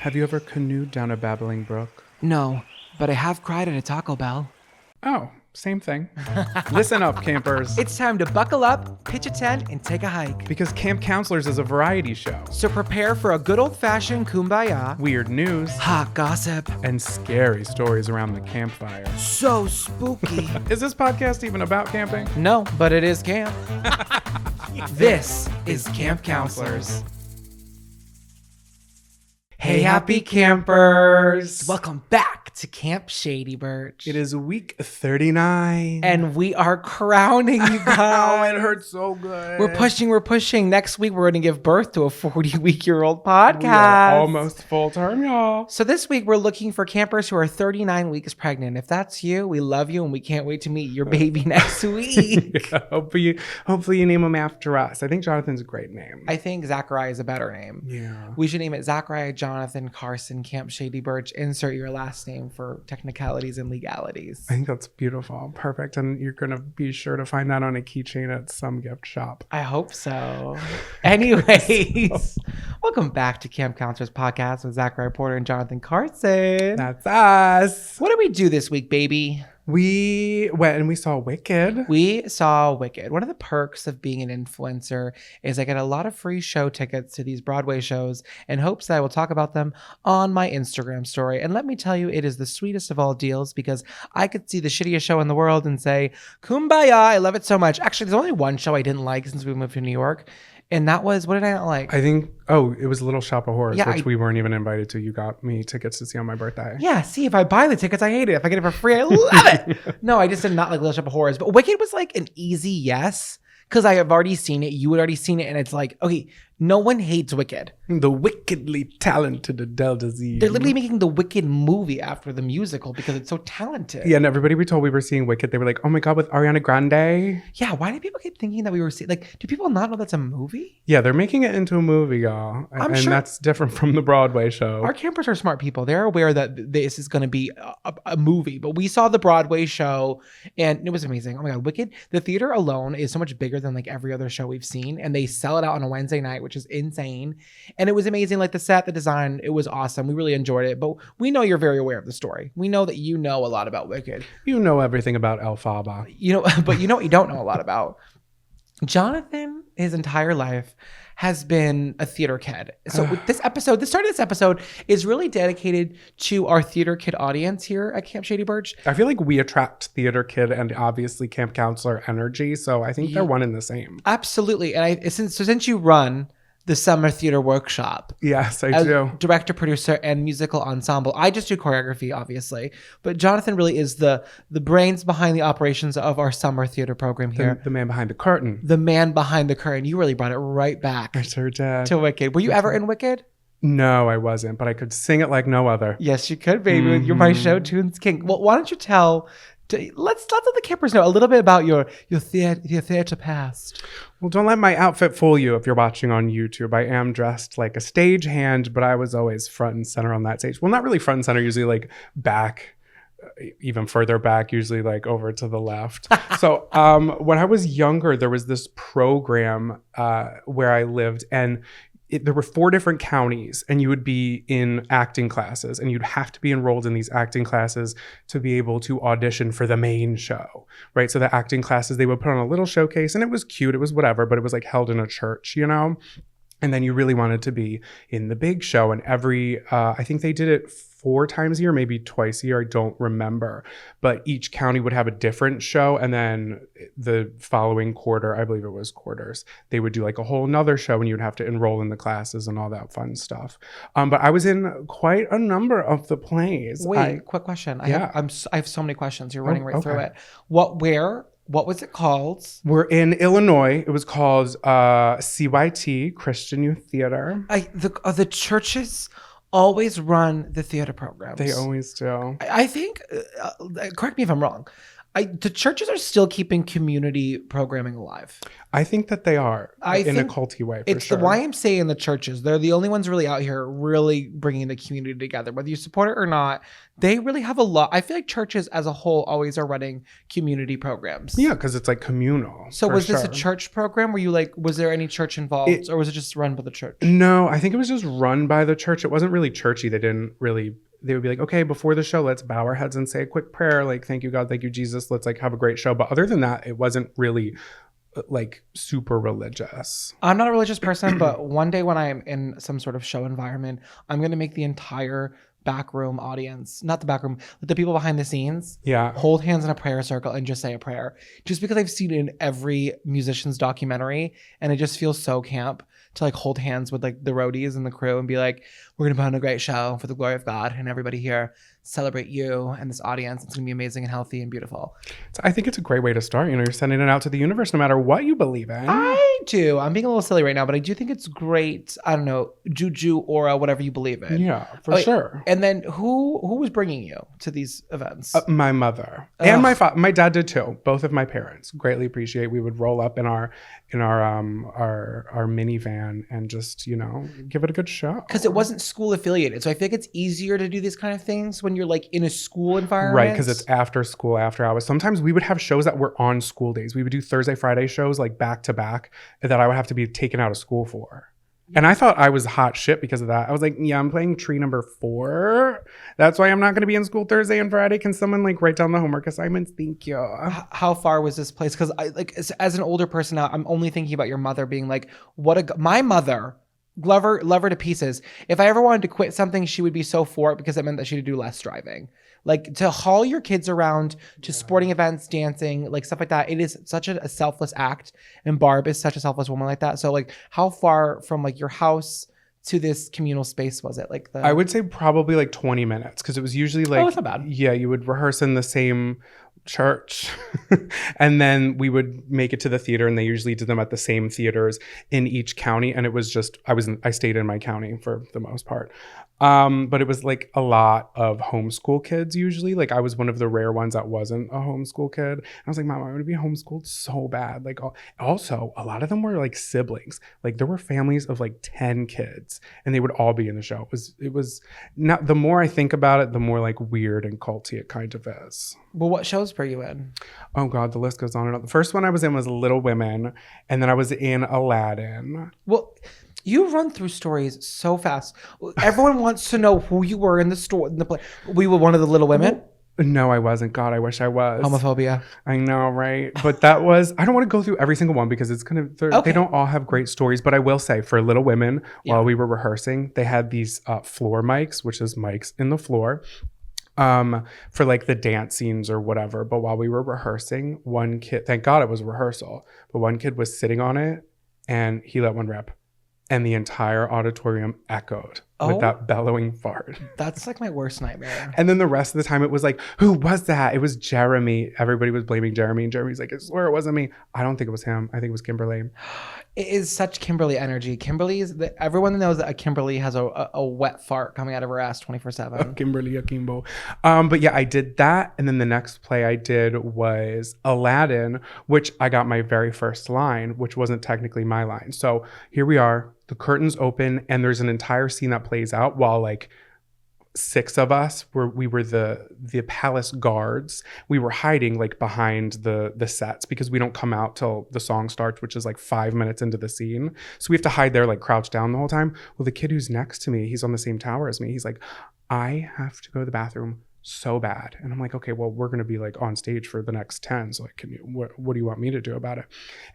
Have you ever canoed down a babbling brook? No, but I have cried at a Taco Bell. Oh, same thing. Listen up, campers. It's time to buckle up, pitch a tent, and take a hike. Because Camp Counselors is a variety show. So prepare for a good old-fashioned kumbaya, Weird news, hot gossip, and scary stories around the campfire. so spooky. Is this podcast even about camping? No, but it is camp. This is Camp Counselors. Hey, happy campers! Welcome back to Camp Shady Birch. It is week 39. And we are crowning you Oh, guys. it hurts so good. We're pushing. Next week, we're going to give birth to a 40-week-year-old podcast. We are almost full term, y'all. So this week, we're looking for campers who are 39 weeks pregnant. If that's you, we love you, and we can't wait to meet your baby next week. Yeah, hopefully you name him after us. I think Jonathan's a great name. I think Zachariah is a better name. Yeah. We should name it Zachariah Jonathan Carson Camp Shady Birch. Insert your last name for technicalities and legalities. I think that's beautiful. Perfect. And you're going to be sure to find that on a keychain at some gift shop. I hope so. Anyways, welcome back to Camp Counselors Podcast with Zachariah Porter and Jonathan Carson. That's us. What did we do this week, baby? We went and we saw Wicked. We saw Wicked. One of the perks of being an influencer is I get a lot of free show tickets to these Broadway shows in hopes that I will talk about them on my Instagram story. And let me tell you, it is the sweetest of all deals because I could see the shittiest show in the world and say, Kumbaya, I love it so much. Actually, there's only one show I didn't like since we moved to New York. And that was, what did I not like? I think, it was Little Shop of Horrors, Yeah, which we weren't even invited to. You got me tickets to see on my birthday. Yeah, see, if I buy the tickets, I hate it. If I get it for free, I love it. No, I just did not like Little Shop of Horrors. But Wicked was like an easy yes because I have already seen it. You had already seen it. And it's like, okay, no one hates Wicked. The wickedly talented Adele Dazeem. They're literally making the Wicked movie after the musical because it's so talented. Yeah, and everybody we told we were seeing Wicked, they were like, oh my God, with Ariana Grande? Yeah, why do people keep thinking that we were seeing, like, do people not know that's a movie? Yeah, they're making it into a movie, y'all. And sure- that's different from the Broadway show. Our campers are smart people. They're aware that this is going to be a movie, but we saw the Broadway show and it was amazing. Oh my God, Wicked. The theater alone is so much bigger than like every other show we've seen. And they sell it out on a Wednesday night, which is insane. And it was amazing. Like the set, the design, it was awesome. We really enjoyed it. But we know you're very aware of the story. We know that you know a lot about Wicked. You know everything about Elphaba. You know, but you know what you don't know a lot about? Jonathan, his entire life, has been a theater kid. So with this episode, the start of this episode is really dedicated to our theater kid audience here at Camp Shady Birch. I feel like we attract theater kid and obviously camp counselor energy. So I think they're one and the same. Absolutely. And since you run the summer theater workshop. Yes, I as do. Director, producer, and musical ensemble. I just do choreography, obviously. But Jonathan really is the brains behind the operations of our summer theater program here. The man behind the curtain. The man behind the curtain. You really brought it right back I sure did. to Wicked. Were you ever in Wicked? No, I wasn't, but I could sing it like no other. Yes, you could, baby. You're my show tunes king. Well, why don't you let's let the campers know a little bit about your theater past. Well, don't let my outfit fool you if you're watching on YouTube. I am dressed like a stagehand, but I was always front and center on that stage. Well, not really front and center, usually like back, even further back, usually like over to the left. So when I was younger, there was this program where I lived, and there were 4 different counties, and you would be in acting classes, and you'd have to be enrolled in these acting classes to be able to audition for the main show, right? So the acting classes, they would put on a little showcase, and it was cute, it was whatever, but it was like held in a church, you know? And then you really wanted to be in the big show, and I think they did it 4 times a year, maybe twice a year, I don't remember. But each county would have a different show, and then the following quarter, I believe it was quarters, they would do like a whole nother show, and you'd have to enroll in the classes and all that fun stuff. But I was in quite a number of the plays. Wait, quick question. I have so many questions. You're running through it. What was it called? We're in Illinois. It was called CYT, Christian Youth Theater. The churches always run the theater programs. They always do. I think, correct me if I'm wrong, The churches are still keeping community programming alive. I think that they are in a culty way. It's sure. the YMCA and the churches. They're the only ones really out here really bringing the community together. Whether you support it or not, they really have a lot. I feel like churches as a whole always are running community programs. Yeah, because it's like communal. So was this a church program? Were you like, was there any church involved, or was it just run by the church? No, I think it was just run by the church. It wasn't really churchy. They would be like, okay, before the show, let's bow our heads and say a quick prayer. Like, thank you, God. Thank you, Jesus. Let's like have a great show. But other than that, it wasn't really like super religious. I'm not a religious person, but one day when I'm in some sort of show environment, I'm going to make the entire backroom audience, not the backroom, but the people behind the scenes, hold hands in a prayer circle and just say a prayer. Just because I've seen it in every musician's documentary, and it just feels so camp to like hold hands with like the roadies and the crew and be like, we're going to put on a great show for the glory of God, and everybody here celebrate you and this audience. It's going to be amazing and healthy and beautiful. So I think it's a great way to start. You know, you're sending it out to the universe no matter what you believe in. I do. I'm being a little silly right now, but I do think it's great. I don't know, juju, aura, whatever you believe in. Yeah, for sure. And then who was bringing you to these events? My mother and my father. My dad did too. Both of my parents greatly appreciate. We would roll up in our minivan and just, you know, give it a good show. Because it wasn't school affiliated, so I feel like it's easier to do these kind of things when you're like in a school environment. Right, because it's after school, after hours. Sometimes we would have shows that were on school days. We would do Thursday, Friday shows like back to back that I would have to be taken out of school for. And I thought I was hot shit because of that. I was like, yeah, I'm playing tree number 4. That's why I'm not going to be in school Thursday and Friday. Can someone like write down the homework assignments? Thank you. How far was this place? Because I like as an older person now, I'm only thinking about your mother being like, my mother. Love her to pieces. If I ever wanted to quit something, she would be so for it because it meant that she would do less driving. Like to haul your kids around to sporting events, dancing, like stuff like that. It is such a selfless act. And Barb is such a selfless woman like that. So like how far from like your house to this communal space was it? Like I would say probably like 20 minutes because it was usually like, it's not bad. Yeah, you would rehearse in the same church and then we would make it to the theater, and they usually did them at the same theaters in each county, and it was just I stayed in my county for the most part, but it was like a lot of homeschool kids usually. Like I was one of the rare ones that wasn't a homeschool kid. I was like, Mom, I want to be homeschooled so bad. Like also a lot of them were like siblings. Like there were families of like 10 kids and they would all be in the show. It was not, the more I think about it, the more like weird and culty it kind of is. Well, what shows were you in? Oh God, the list goes on and on. The first one I was in was Little Women, and then I was in Aladdin. Well, you run through stories so fast. Everyone wants to know who you were in the store. In the play. We were one of the Little Women. No, I wasn't. God, I wish I was. Homophobia. I know, right? But that was, I don't want to go through every single one because it's kind of, they don't all have great stories. But I will say for Little Women, while we were rehearsing, they had these floor mics, which is mics in the floor. For like the dance scenes or whatever. But while we were rehearsing, one kid, thank God it was a rehearsal, but one kid was sitting on it and he let one rip. And the entire auditorium echoed with that bellowing fart. That's like my worst nightmare. And then the rest of the time it was like, who was that? It was Jeremy. Everybody was blaming Jeremy. And Jeremy's like, I swear it wasn't me. I don't think it was him. I think it was Kimberly. It is such Kimberly energy. Everyone knows that a Kimberly has a wet fart coming out of her ass 24/7. Kimberly Akimbo. But yeah, I did that. And then the next play I did was Aladdin, which I got my very first line, which wasn't technically my line. So here we are. The curtains open and there's an entire scene that plays out while like 6 of us we were the palace guards. We were hiding like behind the sets because we don't come out till the song starts, which is like 5 minutes into the scene. So we have to hide there, like crouched down the whole time. Well, the kid who's next to me, he's on the same tower as me. He's like, I have to go to the bathroom so bad. And I'm like, okay, well, we're going to be like on stage for the next 10. So like, what do you want me to do about it?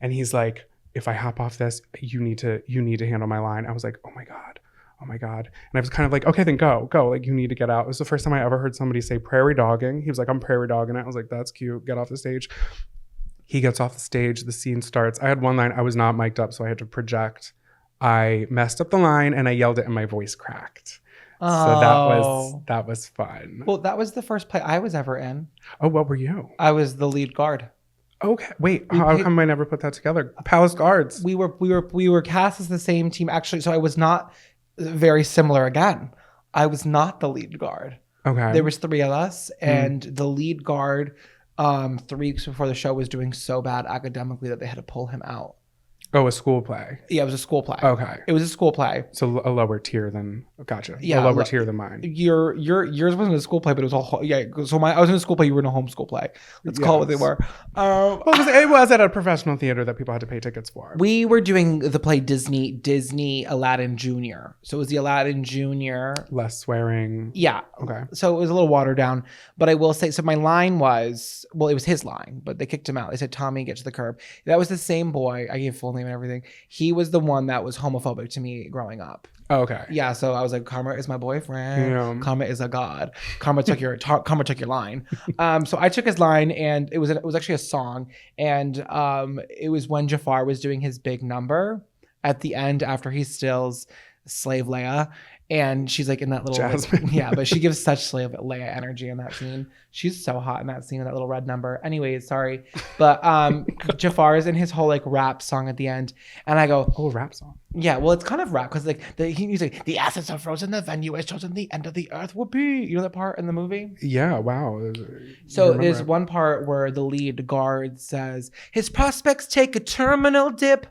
And he's like, if I hop off this, you need to handle my line. I was like, oh my God. And I was kind of like, okay, then go. Like, you need to get out. It was the first time I ever heard somebody say prairie dogging. He was like, I'm prairie dogging it. I was like, that's cute. Get off the stage. He gets off the stage. The scene starts. I had one line. I was not mic'd up, so I had to project. I messed up the line and I yelled it and my voice cracked. Oh. So that was fun. Well, that was the first play I was ever in. Oh, what were you? I was the lead guard. Okay, wait. How come I never put that together? Palace Guards. We were cast as the same team actually. So I was not very similar again. I was not the lead guard. Okay. There was 3 of us, and the lead guard 3 weeks before the show was doing so bad academically that they had to pull him out. Oh, a school play. Yeah, it was a school play. Okay. It was a school play. So a lower tier than, gotcha. Yeah, a lower tier than mine. Yours wasn't a school play, but it was all, yeah. So I was in a school play, you were in a homeschool play. Let's call it what they were. Well, it was at a professional theater that people had to pay tickets for. We were doing the play Disney Aladdin Jr. So it was the Aladdin Jr. Less swearing. Yeah. Okay. So it was a little watered down, but I will say, so my line was, well, it was his line, but they kicked him out. They said, Tommy, get to the curb. That was the same boy. I gave full name and everything. He was the one that was homophobic to me growing up. Oh, okay. Yeah, so I was like, Karma is my boyfriend. Yeah. Karma is a god. Karma took your line. So I took his line, and it was actually a song, and it was when Jafar was doing his big number at the end after he stills Slave Leia, and she's like in that little Jasmine. yeah, but she gives such Slave Leia energy in that scene. She's so hot in that scene, in that little red number. Anyways, sorry, but Jafar is in his whole like rap song at the end, and I go, oh, rap song. Yeah, well, it's kind of rap because like he's like, the assets are frozen, the venue is chosen, the end of the earth will be. You know that part in the movie? Yeah, wow. So there's one part where the lead guard says his prospects take a terminal dip.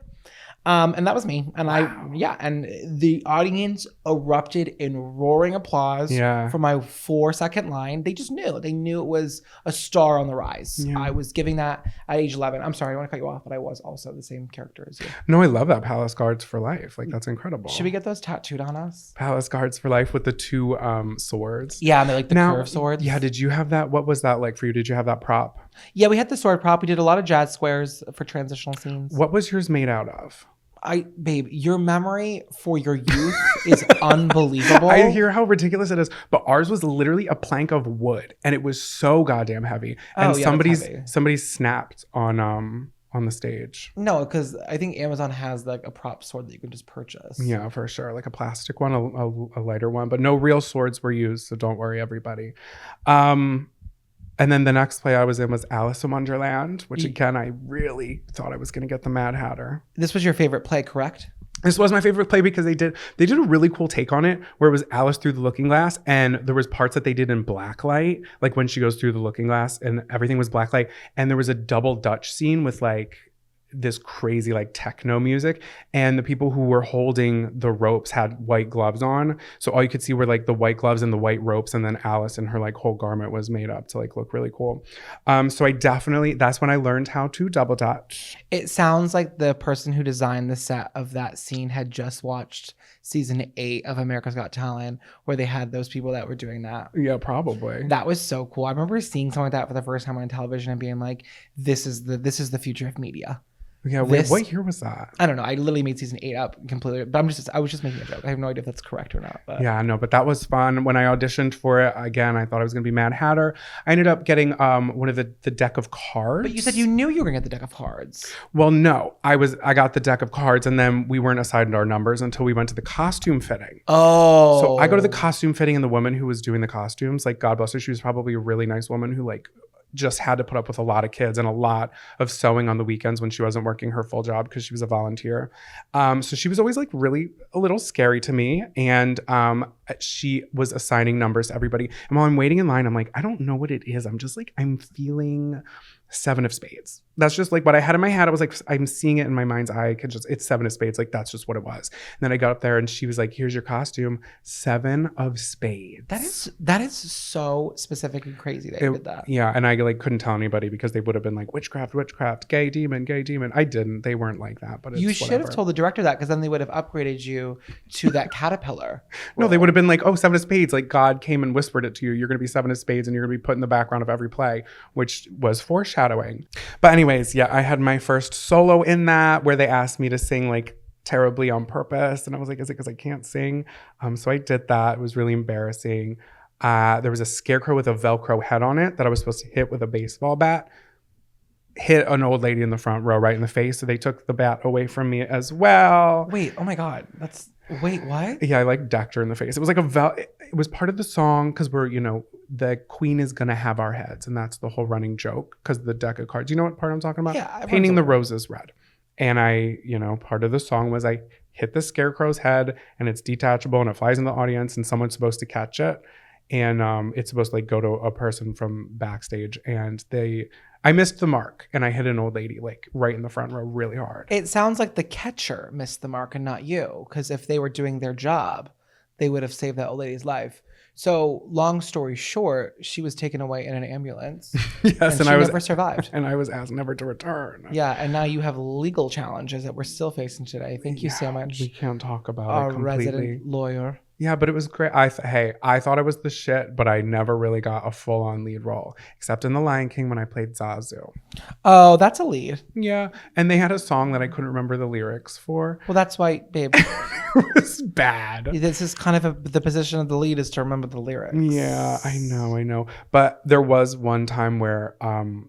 And that was me. And wow. And the audience erupted in roaring applause for my 4-second line. They just knew. They knew it was a star on the rise. Yeah. I was giving that at age 11. I'm sorry, I want to cut you off, but I was also the same character as you. No, I love that. Palace Guards for Life. Like, that's incredible. Should we get those tattooed on us? Palace Guards for Life with the 2 swords. Yeah, and they're like the curved swords. Yeah, did you have that? What was that like for you? Did you have that prop? Yeah, we had the sword prop. We did a lot of jazz squares for transitional scenes. What was yours made out of? Babe, your memory for your youth is unbelievable. I hear how ridiculous it is, but ours was literally a plank of wood, and it was so goddamn heavy. And somebody snapped on the stage. No, because I think Amazon has like a prop sword that you can just purchase. Yeah, for sure, like a plastic one, a lighter one, but no real swords were used. So don't worry, everybody. And then the next play I was in was Alice in Wonderland, which again, I really thought I was going to get the Mad Hatter. This was your favorite play, correct? This was my favorite play because they did a really cool take on it where it was Alice through the looking glass, and there was parts that they did in black light, like when she goes through the looking glass and everything was black light. And there was a double Dutch scene with like this crazy like techno music, and the people who were holding the ropes had white gloves on, so all you could see were like the white gloves and the white ropes, and then Alice and her like whole garment was made up to like look really cool. So that's when I learned how to double dutch. It sounds like the person who designed the set of that scene had just watched season 8 of America's Got Talent, where they had those people that were doing that. Yeah, probably. That was so cool. I remember seeing something like that for the first time on television and being like, this is the future of media. Yeah, what year was that? I don't know. I literally made season 8 up completely, but I was just making a joke. I have no idea if that's correct or not. But. Yeah, no, but that was fun. When I auditioned for it, again, I thought I was going to be Mad Hatter. I ended up getting one of the deck of cards. But you said you knew you were going to get the deck of cards. Well, no, I got the deck of cards, and then we weren't assigned our numbers until we went to the costume fitting. Oh. So I go to the costume fitting, and the woman who was doing the costumes, like, God bless her, she was probably a really nice woman who like just had to put up with a lot of kids and a lot of sewing on the weekends when she wasn't working her full job because she was a volunteer. So she was always like really a little scary to me. And she was assigning numbers to everybody. And while I'm waiting in line, I'm like, I don't know what it is. I'm just like, I'm feeling 7 of spades. That's just like what I had in my head. I was like, I'm seeing it in my mind's eye. It's 7 of spades. Like, that's just what it was. And then I got up there and she was like, here's your costume, 7 of spades. That is so specific and crazy that you did that. Yeah. And I like couldn't tell anybody because they would have been like, witchcraft, gay demon. I didn't. They weren't like that. But you should have told the director that, because then they would have upgraded you to that caterpillar. No, they would have been like, oh, 7 of spades. Like, God came and whispered it to you. You're going to be 7 of spades and you're going to be put in the background of every play, which was foreshadowing. But anyways, yeah, I had my first solo in that where they asked me to sing like terribly on purpose. And I was like, is it because I can't sing? So I did that. It was really embarrassing. There was a scarecrow with a Velcro head on it that I was supposed to hit with a baseball bat. Hit an old lady in the front row right in the face. So they took the bat away from me as well. Wait, oh my God. Wait, what? Yeah, I like decked her in the face. It was like it was part of the song because we're, the queen is going to have our heads. And that's the whole running joke because of the deck of cards. You know what part I'm talking about? Yeah. Painting the roses red. And part of the song was I hit the scarecrow's head and it's detachable and it flies in the audience and someone's supposed to catch it. and it's supposed to like go to a person from backstage, and I missed the mark, and I hit an old lady like right in the front row really hard. It sounds like the catcher missed the mark and not you, because if they were doing their job, they would have saved that old lady's life. So long story short, she was taken away in an ambulance. Yes, and she never survived. And I was asked never to return. Yeah, and now you have legal challenges that we're still facing today. Thank you so much. We can't talk about Our it completely. resident lawyer. Yeah, but it was great. I thought it was the shit, but I never really got a full-on lead role, except in The Lion King when I played Zazu. Oh, that's a lead. Yeah, and they had a song that I couldn't remember the lyrics for. Well, that's why, babe. It was bad. This is kind of the position of the lead is to remember the lyrics. Yeah, I know. But there was one time where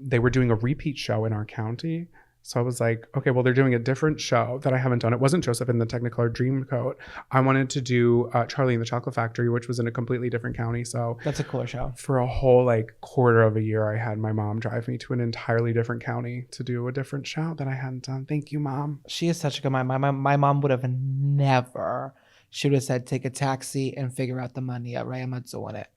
they were doing a repeat show in our county. So I was like, okay, well, they're doing a different show that I haven't done. It wasn't Joseph in the Technicolor Dreamcoat. I wanted to do Charlie and the Chocolate Factory, which was in a completely different county. So that's a cooler show. For a whole like quarter of a year, I had my mom drive me to an entirely different county to do a different show that I hadn't done. Thank you, Mom. She is such a good mom. My mom would have never. She would have said, take a taxi and figure out the money. Right, I'm not doing it.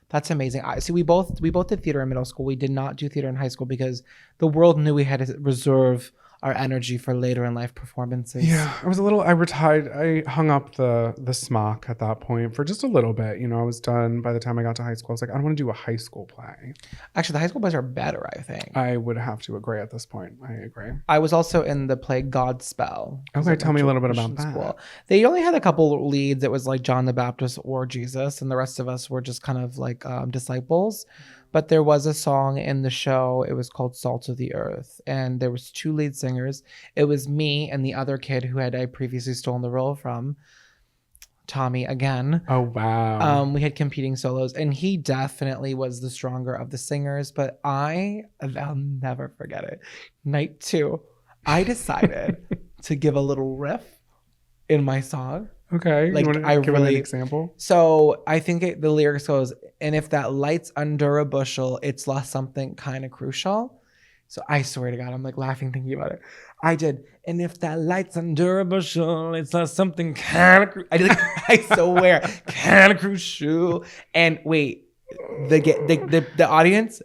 That's amazing. See, we both did theater in middle school. We did not do theater in high school because the world knew we had to reserve our energy for later in life performances. Yeah, I retired. I hung up the smock at that point for just a little bit. You know, I was done by the time I got to high school. I was like, I don't want to do a high school play. Actually, the high school plays are better, I think. I would have to agree at this point. I agree. I was also in the play Godspell. Okay, tell me a little bit about that. School. They only had a couple leads. It was like John the Baptist or Jesus, and the rest of us were just kind of like disciples. But there was a song in the show. It was called Salt of the Earth. And there was 2 lead singers. It was me and the other kid who I previously stolen the role from, Tommy again. Oh, wow. We had competing solos. And he definitely was the stronger of the singers. But I'll never forget it. Night 2, I decided to give a little riff in my song. Okay. Like, you want to give an example? So I think the lyrics goes, and if that light's under a bushel, it's lost something kind of crucial. So I swear to God, I'm like laughing thinking about it. I did, and if that light's under a bushel, it's lost something kind of I did like, I swear, kind of crucial. And wait, the audience,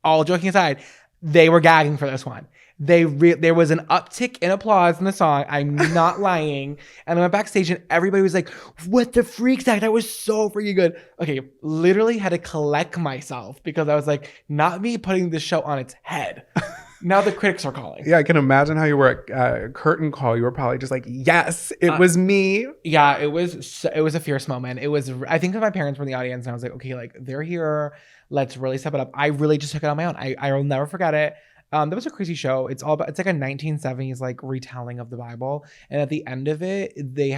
all joking aside, they were gagging for this one. There was an uptick in applause in the song. I'm not lying. And I went backstage and everybody was like, what the freak, Zach? That was so freaking good. Okay, literally had to collect myself because I was like, not me putting this show on its head. Now the critics are calling. Yeah, I can imagine how you were at curtain call. You were probably just like, yes, it was me. Yeah, it was a fierce moment. It was, I think my parents were in the audience and I was like, okay, like they're here. Let's really step it up. I really just took it on my own. I will never forget it. That was a crazy show. It's like a 1970s like retelling of the Bible, and at the end of it, they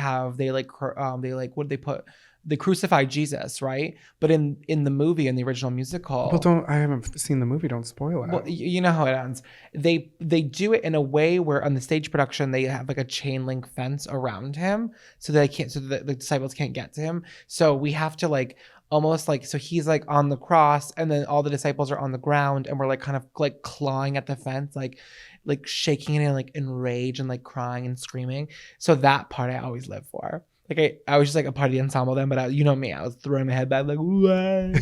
crucified Jesus, right? But in the movie, in the original musical, well, I haven't seen the movie. Don't spoil it. Well, you know how it ends. They do it in a way where on the stage production they have like a chain link fence around him, so that the disciples can't get to him. So we have to like. Almost like, so he's like on the cross and then all the disciples are on the ground and we're like kind of like clawing at the fence, like shaking it and like in rage and like crying and screaming. So that part I always live for. Like I was just like a part of the ensemble then, but you know me, I was throwing my head back like, what?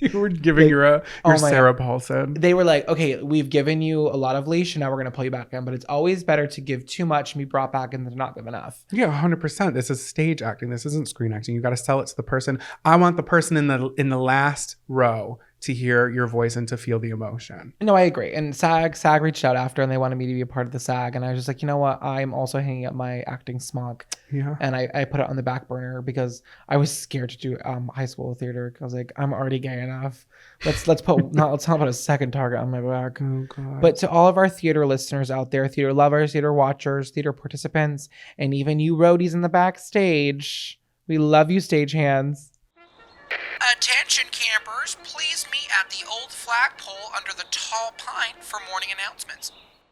You were giving your Sarah Paulson. They were like, okay, we've given you a lot of leash and now we're going to pull you back in. But it's always better to give too much and be brought back and then not give enough. Yeah, 100%. This is stage acting. This isn't screen acting. You got to sell it to the person. I want the person in the last row to hear your voice and to feel the emotion. No, I agree. And SAG reached out after and they wanted me to be a part of the SAG. And I was just like, you know what? I'm also hanging up my acting smock. Yeah. And I put it on the back burner because I was scared to do high school theater. I was like, I'm already gay enough. Let's not put a second target on my back. Oh God. But to all of our theater listeners out there, theater lovers, theater watchers, theater participants, and even you roadies in the backstage, we love you, stagehands. Attention campers, please meet at the old flagpole under the tall pine for morning announcements.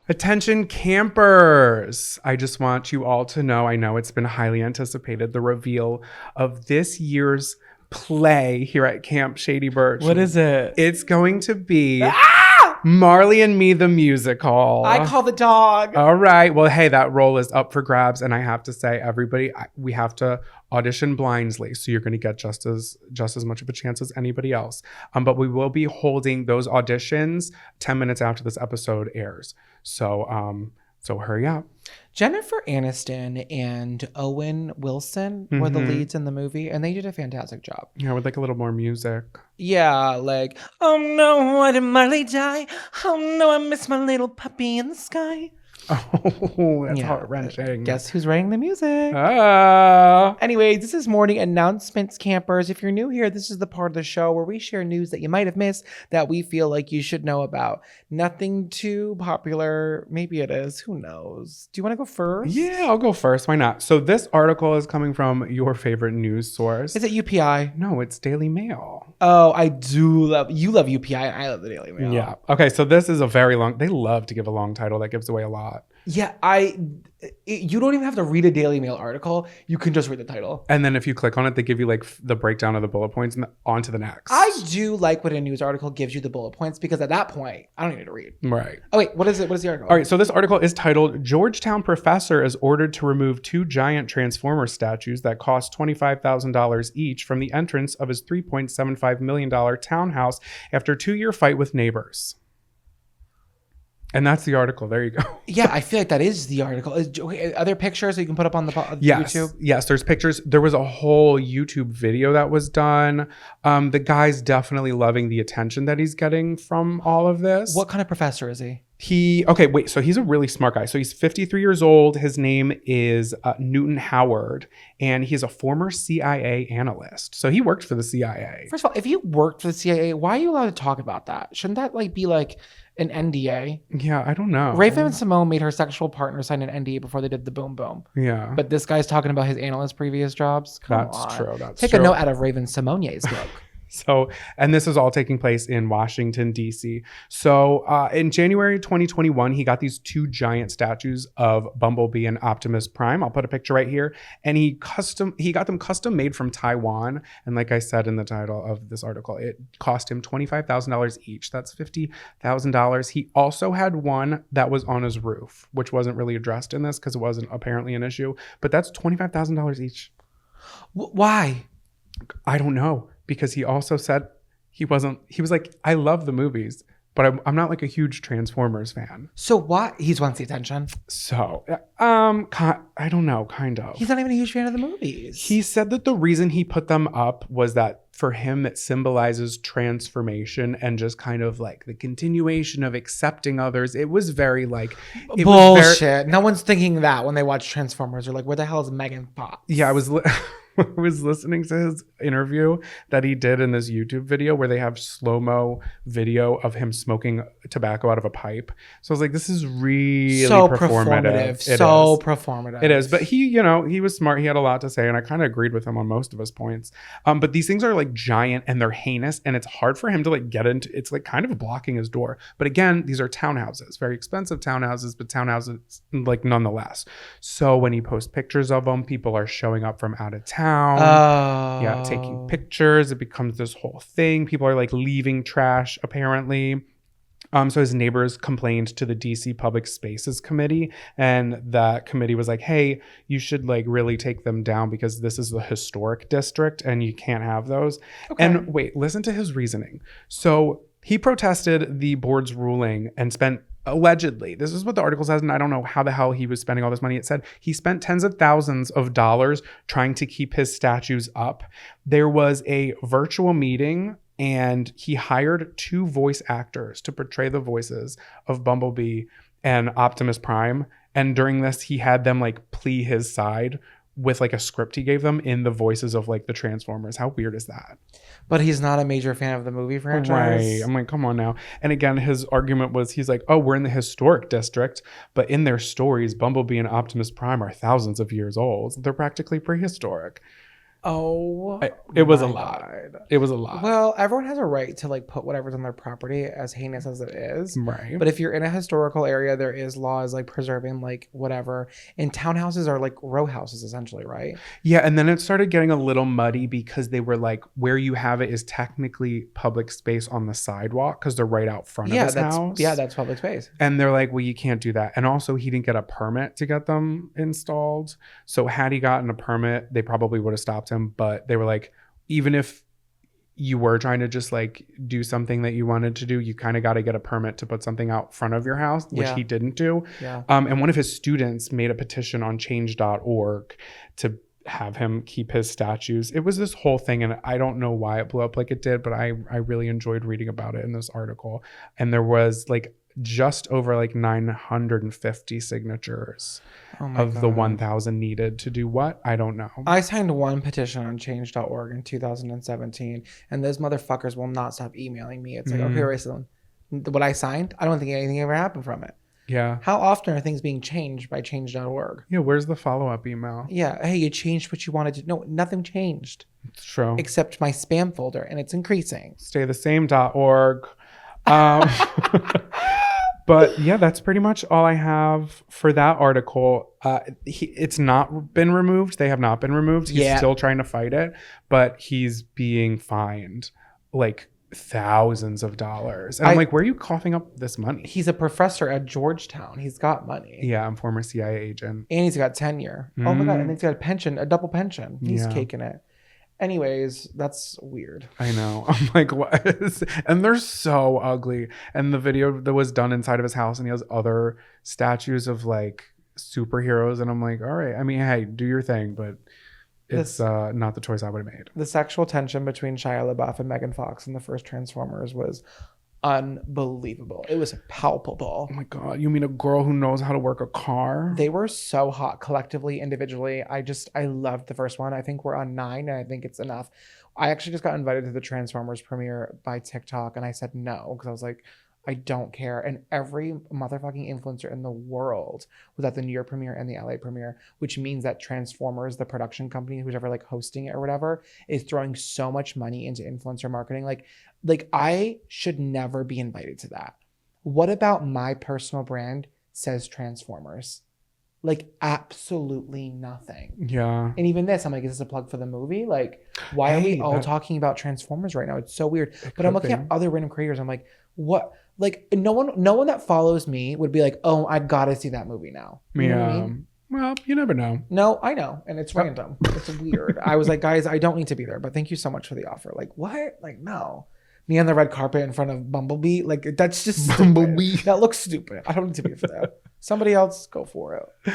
Attention campers! I just want you all to know, I know it's been highly anticipated, the reveal of this year's play here at Camp Shady Birch. What is it? It's going to be Marley and Me the musical. I call the dog. All right. Well, hey, that role is up for grabs, and I have to say, everybody, we have to audition blindly, so you're going to get just as much of a chance as anybody else. But we will be holding those auditions 10 minutes after this episode airs. So hurry up. Jennifer Aniston and Owen Wilson were the leads in the movie, and they did a fantastic job. Yeah, with like a little more music. Yeah, like, oh no, why did Marley die? Oh no, I miss my little puppy in the sky. Oh, that's heart-wrenching. Guess who's writing the music? Anyway, this is Morning Announcements, campers. If you're new here, this is the part of the show where we share news that you might have missed that we feel like you should know about. Nothing too popular. Maybe it is. Who knows? Do you want to go first? Yeah, I'll go first. Why not? So this article is coming from your favorite news source. Is it UPI? No, it's Daily Mail. Oh, I do love... You love UPI, and I love the Daily Mail. Yeah. Okay, so this is a very long... They love to give a long title that gives away a lot. Yeah, you don't even have to read a Daily Mail article. You can just read the title. And then if you click on it, they give you like the breakdown of the bullet points and on to the next. I do like when a news article gives you the bullet points because at that point, I don't need to read. Right. Oh, wait, what is it? What is the article? All right, so this article is titled, Georgetown Professor is Ordered to Remove 2 Giant Transformer Statues That Cost $25,000 each from the entrance of his $3.75 million townhouse after 2-year fight with neighbors. And that's the article. There you go. Yeah, I feel like that is the article. Are there pictures that you can put up on the YouTube? Yes, there's pictures. There was a whole YouTube video that was done. The guy's definitely loving the attention that he's getting from all of this. What kind of professor is he? So he's a really smart guy. So he's 53 years old. His name is Newton Howard, and he's a former CIA analyst. So he worked for the CIA. First of all, if you worked for the CIA, why are you allowed to talk about that? Shouldn't that be like an NDA? Yeah, I don't know. Raven Simone made her sexual partner sign an NDA before they did the Boom Boom. Yeah. But this guy's talking about his analyst previous jobs. That's true. Take a note out of Raven Simone's book. So, and this is all taking place in Washington, D.C. So in January 2021, he got these 2 giant statues of Bumblebee and Optimus Prime. I'll put a picture right here. And he got them custom made from Taiwan. And like I said in the title of this article, it cost him $25,000 each. That's $50,000. He also had one that was on his roof, which wasn't really addressed in this because it wasn't apparently an issue. But that's $25,000 each. Why? I don't know. Because he also said he was like, I love the movies, but I'm not like a huge Transformers fan. So what? He wants the attention. So, I don't know, kind of. He's not even a huge fan of the movies. He said that the reason he put them up was that for him, it symbolizes transformation and just kind of like the continuation of accepting others. It was very like... Bullshit. No one's thinking that when they watch Transformers. They're like, where the hell is Megan Fox? Yeah, I was listening to his interview that he did in this YouTube video where they have slow-mo video of him smoking tobacco out of a pipe. So I was like, this is really so performative. Performative. It is. But he was smart. He had a lot to say, and I kind of agreed with him on most of his points. But these things are like giant and they're heinous, and it's hard for him to like get into. It's like kind of blocking his door. But again, these are townhouses, very expensive townhouses, but townhouses like nonetheless. So when he posts pictures of them, people are showing up from out of town. Yeah, taking pictures. It becomes this whole thing. People are like leaving trash apparently. So his neighbors complained to the DC Public Spaces Committee, and that committee was like, hey, you should like really take them down because this is the historic district and you can't have those. Okay. And wait, listen to his reasoning. So he protested the board's ruling and spent allegedly, this is what the article says, and I don't know how the hell he was spending all this money. It said he spent tens of thousands of dollars trying to keep his statues up. There was a virtual meeting and he hired 2 voice actors to portray the voices of Bumblebee and Optimus Prime. And during this, he had them like plea his side with like a script he gave them in the voices of like the Transformers. How weird is that? But he's not a major fan of the movie franchise. Right. I'm like, come on now. And again, his argument was, he's like, oh, we're in the historic district, but in their stories, Bumblebee and Optimus Prime are thousands of years old. They're practically prehistoric. Oh, It was a my lot. God. It was a lot. Well, everyone has a right to like put whatever's on their property, as heinous as it is. Right. But if you're in a historical area, there is laws like preserving like whatever. And townhouses are like row houses essentially, right? Yeah, and then it started getting a little muddy because they were like, where you have it is technically public space on the sidewalk because they're right out front of his house. Yeah, that's public space. And they're like, well, you can't do that. And also, he didn't get a permit to get them installed. So had he gotten a permit, they probably would have stopped him. But they were like, even if you were trying to just like do something that you wanted to do, you kind of got to get a permit to put something out front of your house, which he didn't do. Yeah. And one of his students made a petition on change.org to have him keep his statues. It was this whole thing, and I don't know why it blew up like it did, but I really enjoyed reading about it in this article. And there was like just over like 950 signatures of the 1,000 needed to do what? I don't know. I signed one petition on change.org in 2017, and those motherfuckers will not stop emailing me. It's like, okay, Rayson, what I signed, I don't think anything ever happened from it. Yeah. How often are things being changed by change.org? Yeah, where's the follow-up email? Yeah, hey, you changed what you wanted to. No, nothing changed. It's true. Except my spam folder, and it's increasing. Stay the same.org. But yeah, that's pretty much all I have for that article. It's not been removed. They have not been removed. He's still trying to fight it, but he's being fined like thousands of dollars. And I'm like, where are you coughing up this money? He's a professor at Georgetown. He's got money. Yeah, I'm former CIA agent. And he's got tenure. Oh my God. And he's got a pension, a double pension. He's caking it. Anyways, that's weird. I know. I'm like, what is... And they're so ugly. And the video that was done inside of his house, and he has other statues of like superheroes. And I'm like, all right. I mean, hey, do your thing, but it's not the choice I would have made. The sexual tension between Shia LaBeouf and Megan Fox in the first Transformers was unbelievable. It was palpable. Oh my God. You mean a girl who knows how to work a car? They were so hot collectively, individually. I loved the first one. I think we're on 9, and I think it's enough. I actually just got invited to the Transformers premiere by TikTok, and I said no because I was like, I don't care. And every motherfucking influencer in the world was at the New York premiere and the LA premiere, which means that Transformers, the production company, who's ever like hosting it or whatever, is throwing so much money into influencer marketing. Like I should never be invited to that. What about my personal brand says Transformers? Like absolutely nothing. Yeah. And even this, I'm like, is this a plug for the movie? Like, why are we all talking about Transformers right now? It's so weird. But I'm looking at other random creators. I'm like, what? Like no one that follows me would be like, oh, I gotta see that movie now. You know what I mean? Well, you never know. No, I know. And it's random. It's weird. I was like, guys, I don't need to be there, but thank you so much for the offer. Like, what? Like, no. Me on the red carpet in front of Bumblebee. Like, that's just Bumblebee. That looks stupid. I don't need to be for that. Somebody else go for it.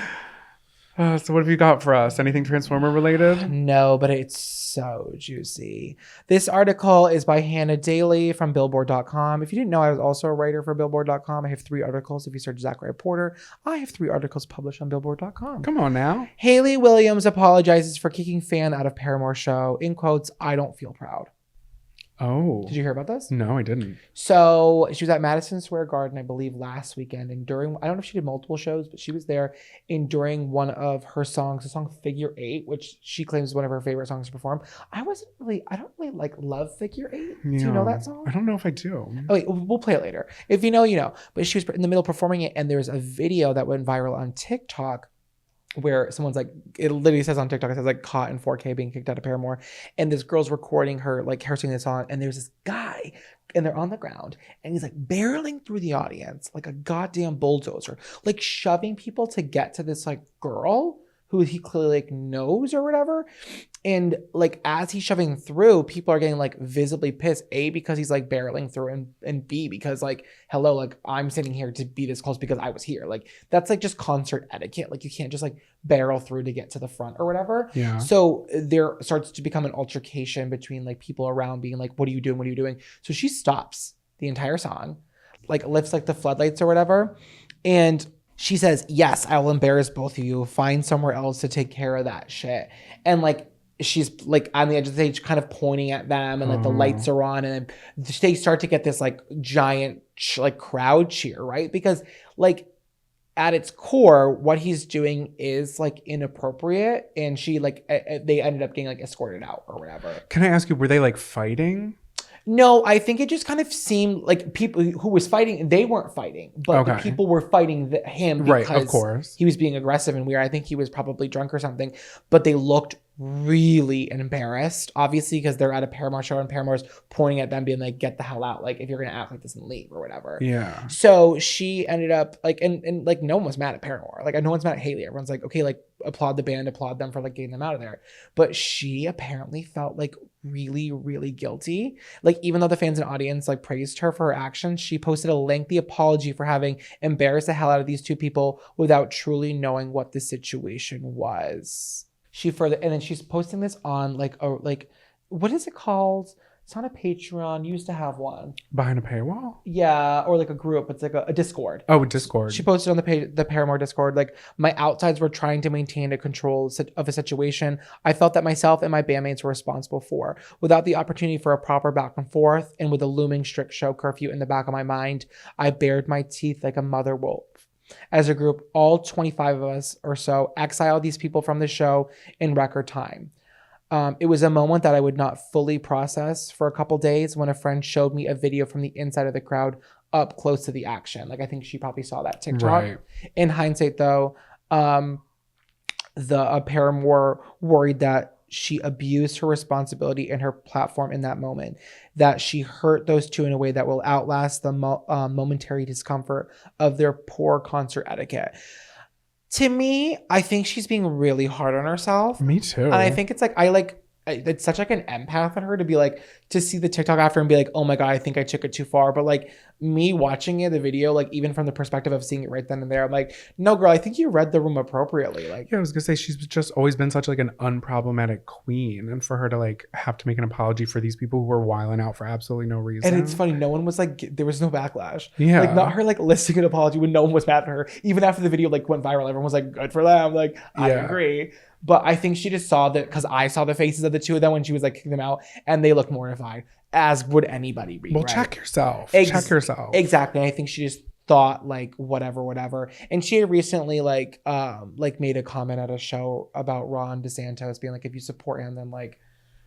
So what have you got for us? Anything Transformer related? No, but it's so juicy. This article is by Hannah Daly from Billboard.com. If you didn't know, I was also a writer for Billboard.com. I have 3 articles. If you search Zachariah Porter, I have 3 articles published on Billboard.com. Come on now. Hayley Williams apologizes for kicking fan out of Paramore show. In quotes, I don't feel proud. Oh. Did you hear about this? No, I didn't. So she was at Madison Square Garden, I believe, last weekend. And during, I don't know if she did multiple shows, but she was there. And during one of her songs, the song Figure 8, which she claims is one of her favorite songs to perform. I don't really like love Figure 8. Yeah. Do you know that song? I don't know if I do. Oh, wait, we'll play it later. If you know, you know. But she was in the middle of performing it. And there's a video that went viral on TikTok where someone's like, it literally says on TikTok, it says like caught in 4K being kicked out of Paramore. And this girl's recording her, like her singing this song. And there's this guy and they're on the ground and he's like barreling through the audience like a goddamn bulldozer, like shoving people to get to this like girl who he clearly like knows or whatever. And like as he's shoving through, people are getting like visibly pissed. A, because he's like barreling through, and B, because like, hello, like I'm sitting here to be this close because I was here. Like that's like just concert etiquette. Like you can't just like barrel through to get to the front or whatever. Yeah. So there starts to become an altercation between like people around being like, what are you doing? What are you doing? So she stops the entire song, like lifts like the floodlights or whatever. And she says, yes, I will embarrass both of you. Find somewhere else to take care of that shit. And like, she's like on the edge of the stage kind of pointing at them and like the lights are on and they start to get this like giant like crowd cheer, right? Because like at its core, what he's doing is like inappropriate, and she like they ended up getting like escorted out or whatever. Can I ask you, were they like fighting? No, I think it just kind of seemed like people who was fighting, they weren't fighting, but the people were fighting him because right, of course. he was being aggressive and weird. I think he was probably drunk or something, but they looked really embarrassed, obviously, because they're at a Paramore show and Paramore's pointing at them being like, get the hell out, like if you're gonna act like this and leave or whatever. Yeah. So she ended up like, and like no one was mad at Paramore, like no one's mad at Haley. Everyone's like, okay, like applaud the band, applaud them for like getting them out of there. But she apparently felt like really guilty. Like even though the fans and audience like praised her for her actions, she posted a lengthy apology for having embarrassed the hell out of these two people without truly knowing what the situation was. She further, and then she's posting this on like what is it called? It's not a Patreon. You used to have one. Behind a paywall? Yeah, or like a group. It's like a Discord. Oh, Discord. She posted on the Paramore Discord, like, my outsides were trying to maintain a control of a situation I felt that myself and my bandmates were responsible for. Without the opportunity for a proper back and forth, and with a looming strict show curfew in the back of my mind, I bared my teeth like a mother wolf. As a group, all 25 of us or so exiled these people from the show in record time. It was a moment that I would not fully process for a couple days when a friend showed me a video from the inside of the crowd up close to the action. Like, I think she probably saw that TikTok. Right. In hindsight, though, the Paramore worried that she abused her responsibility and her platform in that moment, that she hurt those two in a way that will outlast the momentary discomfort of their poor concert etiquette. To me, I think she's being really hard on herself. Me too. And I think it's like, it's such like an empath in her to be like, to see the TikTok after and be like, oh my God, I think I took it too far. But like me watching it, the video, like even from the perspective of seeing it right then and there, I'm like, no girl, I think you read the room appropriately. Like, yeah, I was gonna say, she's just always been such like an unproblematic queen, and for her to like have to make an apology for these people who were wilding out for absolutely no reason. And it's funny, no one was like, there was no backlash. Yeah. Like not her like listing an apology when no one was mad at her. Even after the video like went viral, everyone was like, good for them. Like, I agree. But I think she just saw that, because I saw the faces of the two of them when she was like kicking them out, and they looked mortified, as would anybody be. Well, right? check yourself. Check yourself. Exactly. I think she just thought like whatever. And she had recently like made a comment at a show about Ron DeSantis being like, if you support him, then like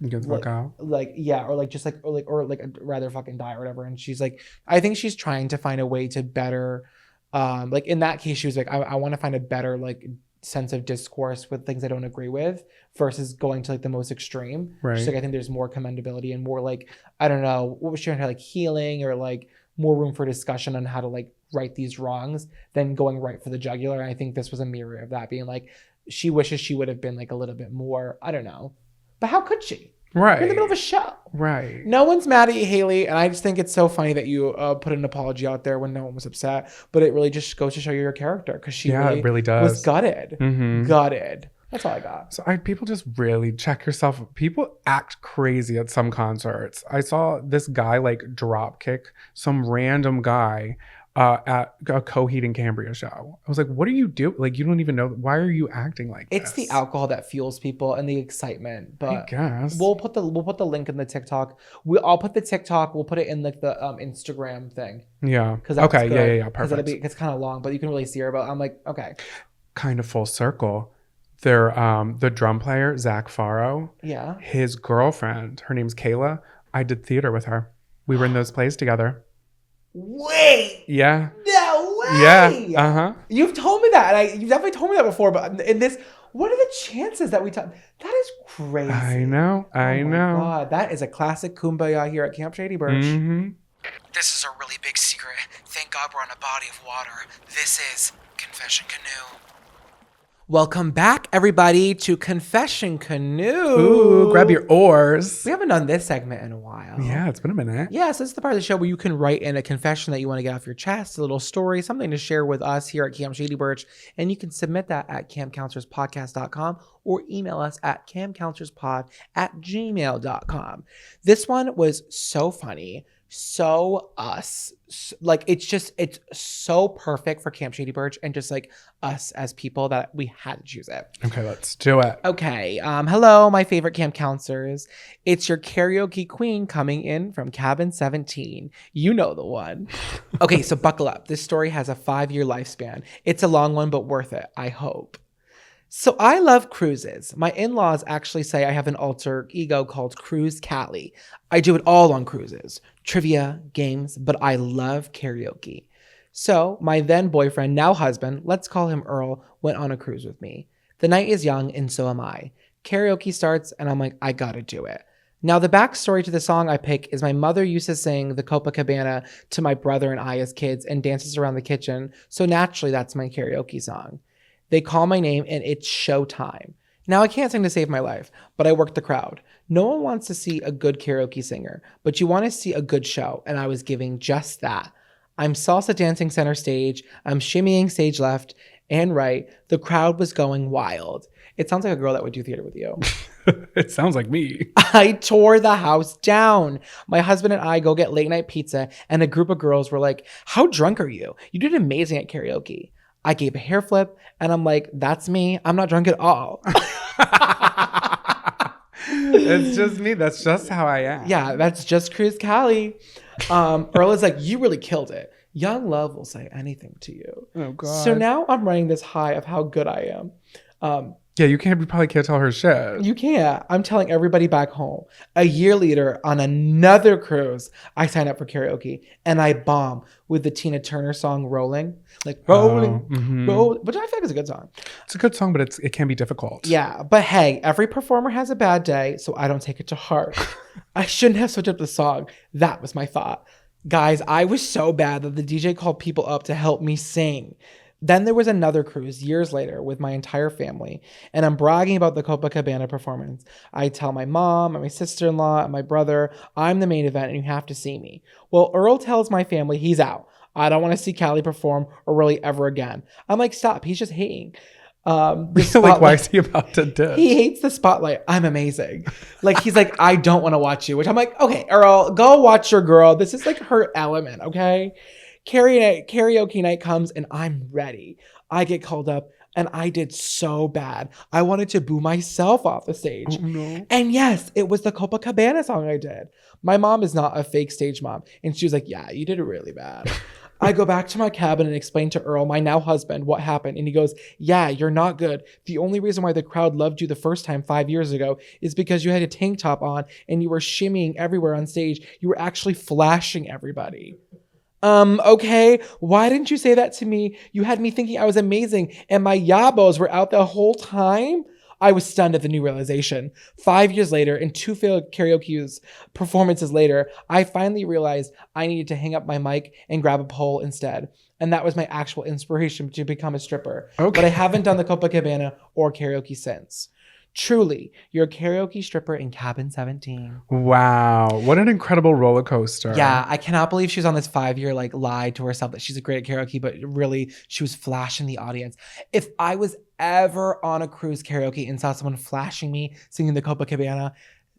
get the fuck out. Like, yeah, or like just like or I'd rather fucking die or whatever. And she's like, I think she's trying to find a way to better like in that case she was like, I want to find a better like sense of discourse with things I don't agree with versus going to like the most extreme. Right. She's like, I think there's more commendability and more like, I don't know, what was she trying to like healing or like more room for discussion on how to like right these wrongs than going right for the jugular. And I think this was a mirror of that, being like, she wishes she would have been like a little bit more, I don't know. But how could she? Right. You're in the middle of a show. Right. No one's mad at you, Haley. And I just think it's so funny that you put an apology out there when no one was upset. But it really just goes to show you your character, because she it really does. was gutted. Mm-hmm. Gutted. That's all I got. So people just really check yourself. People act crazy at some concerts. I saw this guy like drop kick some random guy at a Coheed and Cambria show. I was like, what are you doing? Like, you don't even know. Why are you acting like this? It's the alcohol that fuels people and the excitement. But I guess we'll put the link in the TikTok. I'll put the TikTok. We'll put it in like the Instagram thing. Yeah. Okay. Yeah. Perfect. It's kind of long, but you can really see her. But I'm like, okay. Kind of full circle. They're the drum player, Zach Faro. Yeah. His girlfriend, her name's Kayla. I did theater with her. We were in those plays together. Wait. Yeah. No way. Yeah. Uh-huh. You've told me that, and you've definitely told me that before. But in this, what are the chances that we talk? That is crazy. I know. I know. God, that is a classic kumbaya here at Camp Shady Birch. Mm-hmm. This is a really big secret. Thank God we're on a body of water. This is Confession Canoe. Welcome back, everybody, to Confession Canoe. Ooh, grab your oars. We haven't done this segment in a while. Yeah, it's been a minute. Yeah, so this is the part of the show where you can write in a confession that you want to get off your chest, a little story, something to share with us here at Camp Shady Birch. And you can submit that at campcounselorspodcast.com or email us at campcounselorspod@gmail.com. This one was so funny so us. Like it's so perfect for Camp Shady Birch and just like us as people that we had to choose it. Okay, let's do it. Okay. Hello, my favorite camp counselors. It's your karaoke queen coming in from Cabin 17. You know the one. Okay, so buckle up. This story has a 5-year lifespan. It's a long one, but worth it, I hope. So I love cruises. My in-laws actually say I have an alter ego called Cruise Callie. I do it all on cruises. Trivia, games, but I love karaoke. So my then boyfriend, now husband, let's call him Earl, went on a cruise with me. The night is young and so am I. Karaoke starts and I'm like, I gotta do it. Now the backstory to the song I pick is my mother used to sing the Copacabana to my brother and I as kids and dances around the kitchen. So naturally that's my karaoke song. They call my name and it's showtime. Now I can't sing to save my life, but I work the crowd. No one wants to see a good karaoke singer, but you want to see a good show, and I was giving just that. I'm salsa dancing center stage. I'm shimmying stage left and right. The crowd was going wild. It sounds like a girl that would do theater with you. It sounds like me. I tore the house down. My husband and I go get late night pizza, and a group of girls were like, how drunk are you? You did amazing at karaoke. I gave a hair flip, and I'm like, that's me. I'm not drunk at all. It's just me. That's just how I am. Yeah, that's just Cruise Callie. Earl is like, you really killed it. Young love will say anything to you. Oh, God. So now I'm running this high of how good I am. Yeah, you probably can't tell her shit. You can't. I'm telling everybody back home. A year later, on another cruise, I signed up for karaoke and I bomb with the Tina Turner song "Rolling," like "Rolling," roll, which I feel like is a good song. It's a good song, but it can be difficult. Yeah, but hey, every performer has a bad day, so I don't take it to heart. I shouldn't have switched up the song. That was my thought. Guys, I was so bad that the DJ called people up to help me sing. Then there was another cruise years later with my entire family, and I'm bragging about the Copacabana performance. I tell my mom and my sister-in-law and my brother, I'm the main event and you have to see me. Well, Earl tells my family he's out. I don't want to see Callie perform or really ever again. I'm like, stop, he's just hating. Like, why is he about to ditch? He hates the spotlight. I'm amazing. Like, he's like, I don't want to watch you, which I'm like, okay, Earl, go watch your girl. This is like her element, okay? Karaoke night comes and I'm ready. I get called up and I did so bad. I wanted to boo myself off the stage. Oh, no. And yes, it was the Copacabana song I did. My mom is not a fake stage mom. And she was like, yeah, you did it really bad. I go back to my cabin and explain to Earl, my now husband, what happened. And he goes, yeah, you're not good. The only reason why the crowd loved you the first time 5 years ago is because you had a tank top on and you were shimmying everywhere on stage. You were actually flashing everybody. Okay, why didn't you say that to me? You had me thinking I was amazing and my yabos were out the whole time? I was stunned at the new realization. 5 years later and 2 failed karaoke performances later, I finally realized I needed to hang up my mic and grab a pole instead. And that was my actual inspiration to become a stripper. Okay. But I haven't done the Copacabana or karaoke since. Truly, you're a karaoke stripper in Cabin 17. Wow. What an incredible roller coaster. Yeah, I cannot believe she was on this 5-year lie to herself that she's great at karaoke, but really she was flashing the audience. If I was ever on a cruise karaoke and saw someone flashing me singing the Copacabana,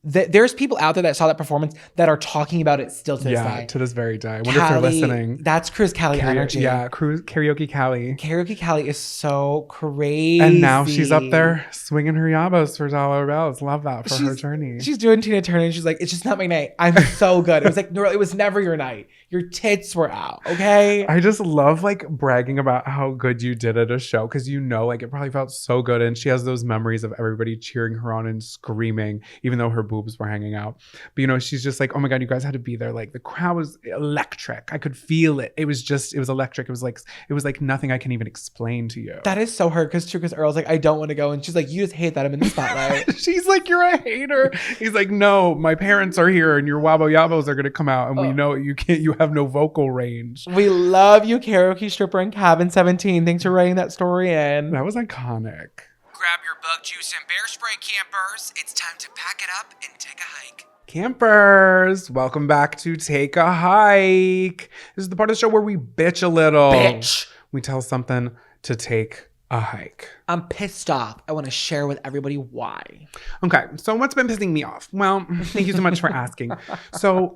there's people out there that saw that performance that are talking about it still to this day. Yeah, to this very day. I wonder if they're listening. That's Cruise Callie energy. Yeah, Karaoke Callie. Karaoke Callie is so crazy. And now she's up there swinging her yabos for dollar bells. Love that for her journey. She's doing Tina Turner and she's like, it's just not my night. I'm so good. It was like, no, it was never your night. Your tits were out, okay? I just love like bragging about how good you did at a show because you know like it probably felt so good. And she has those memories of everybody cheering her on and screaming, even though her boobs were hanging out. But you know, she's just like, oh my God, you guys had to be there. Like the crowd was electric. I could feel it. It was electric. It was like nothing I can even explain to you. That is so hard because Earl's like, I don't want to go. And she's like, you just hate that I'm in the spotlight. She's like, you're a hater. He's like, no, my parents are here and your wabo yabos are going to come out. And we know you have no vocal range. We love you, karaoke stripper in Cabin 17. Thanks for writing that story in. That was iconic. Grab your bug juice and bear spray, campers. It's time to pack it up and take a hike. Campers, welcome back to Take a Hike. This is the part of the show where we bitch a little. Bitch. We tell something to take a hike. I'm pissed off. I want to share with everybody why. Okay, so what's been pissing me off? Well, thank you so much for asking. So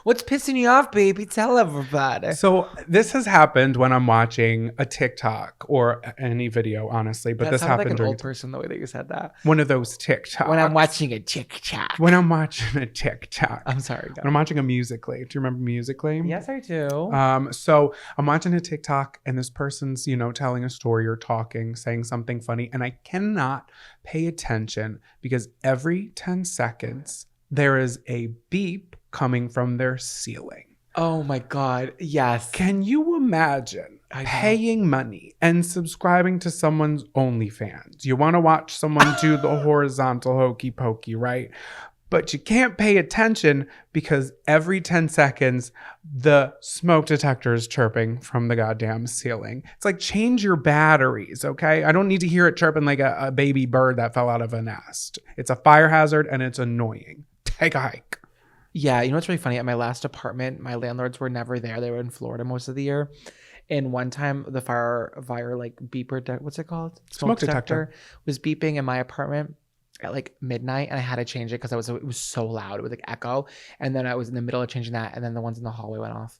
What's pissing you off, baby? Tell everybody. So this has happened when I'm watching a TikTok or any video, honestly. But That this sounded happened like an during old person the way that you said that. one of those TikToks. When I'm watching a TikTok. When I'm watching a TikTok. I'm sorry. When I'm watching a Musical.ly. Do you remember Musical.ly? Yes, I do. So I'm watching a TikTok and this person's, telling a story or talking, saying something funny, and I cannot pay attention because every 10 seconds there is a beep coming from their ceiling. Oh my God. Yes. Can you imagine paying money and subscribing to someone's OnlyFans? You want to watch someone do the horizontal hokey pokey, right? But you can't pay attention because every 10 seconds, the smoke detector is chirping from the goddamn ceiling. It's like, change your batteries, okay? I don't need to hear it chirping like a baby bird that fell out of a nest. It's a fire hazard and it's annoying. Take a hike. Yeah, you know what's really funny? At my last apartment, my landlords were never there. They were in Florida most of the year. And one time the fire like beeper, what's it called? Smoke detector was beeping in my apartment at like midnight, and I had to change it because it was so loud. It would like echo. And then I was in the middle of changing that, and then the ones in the hallway went off.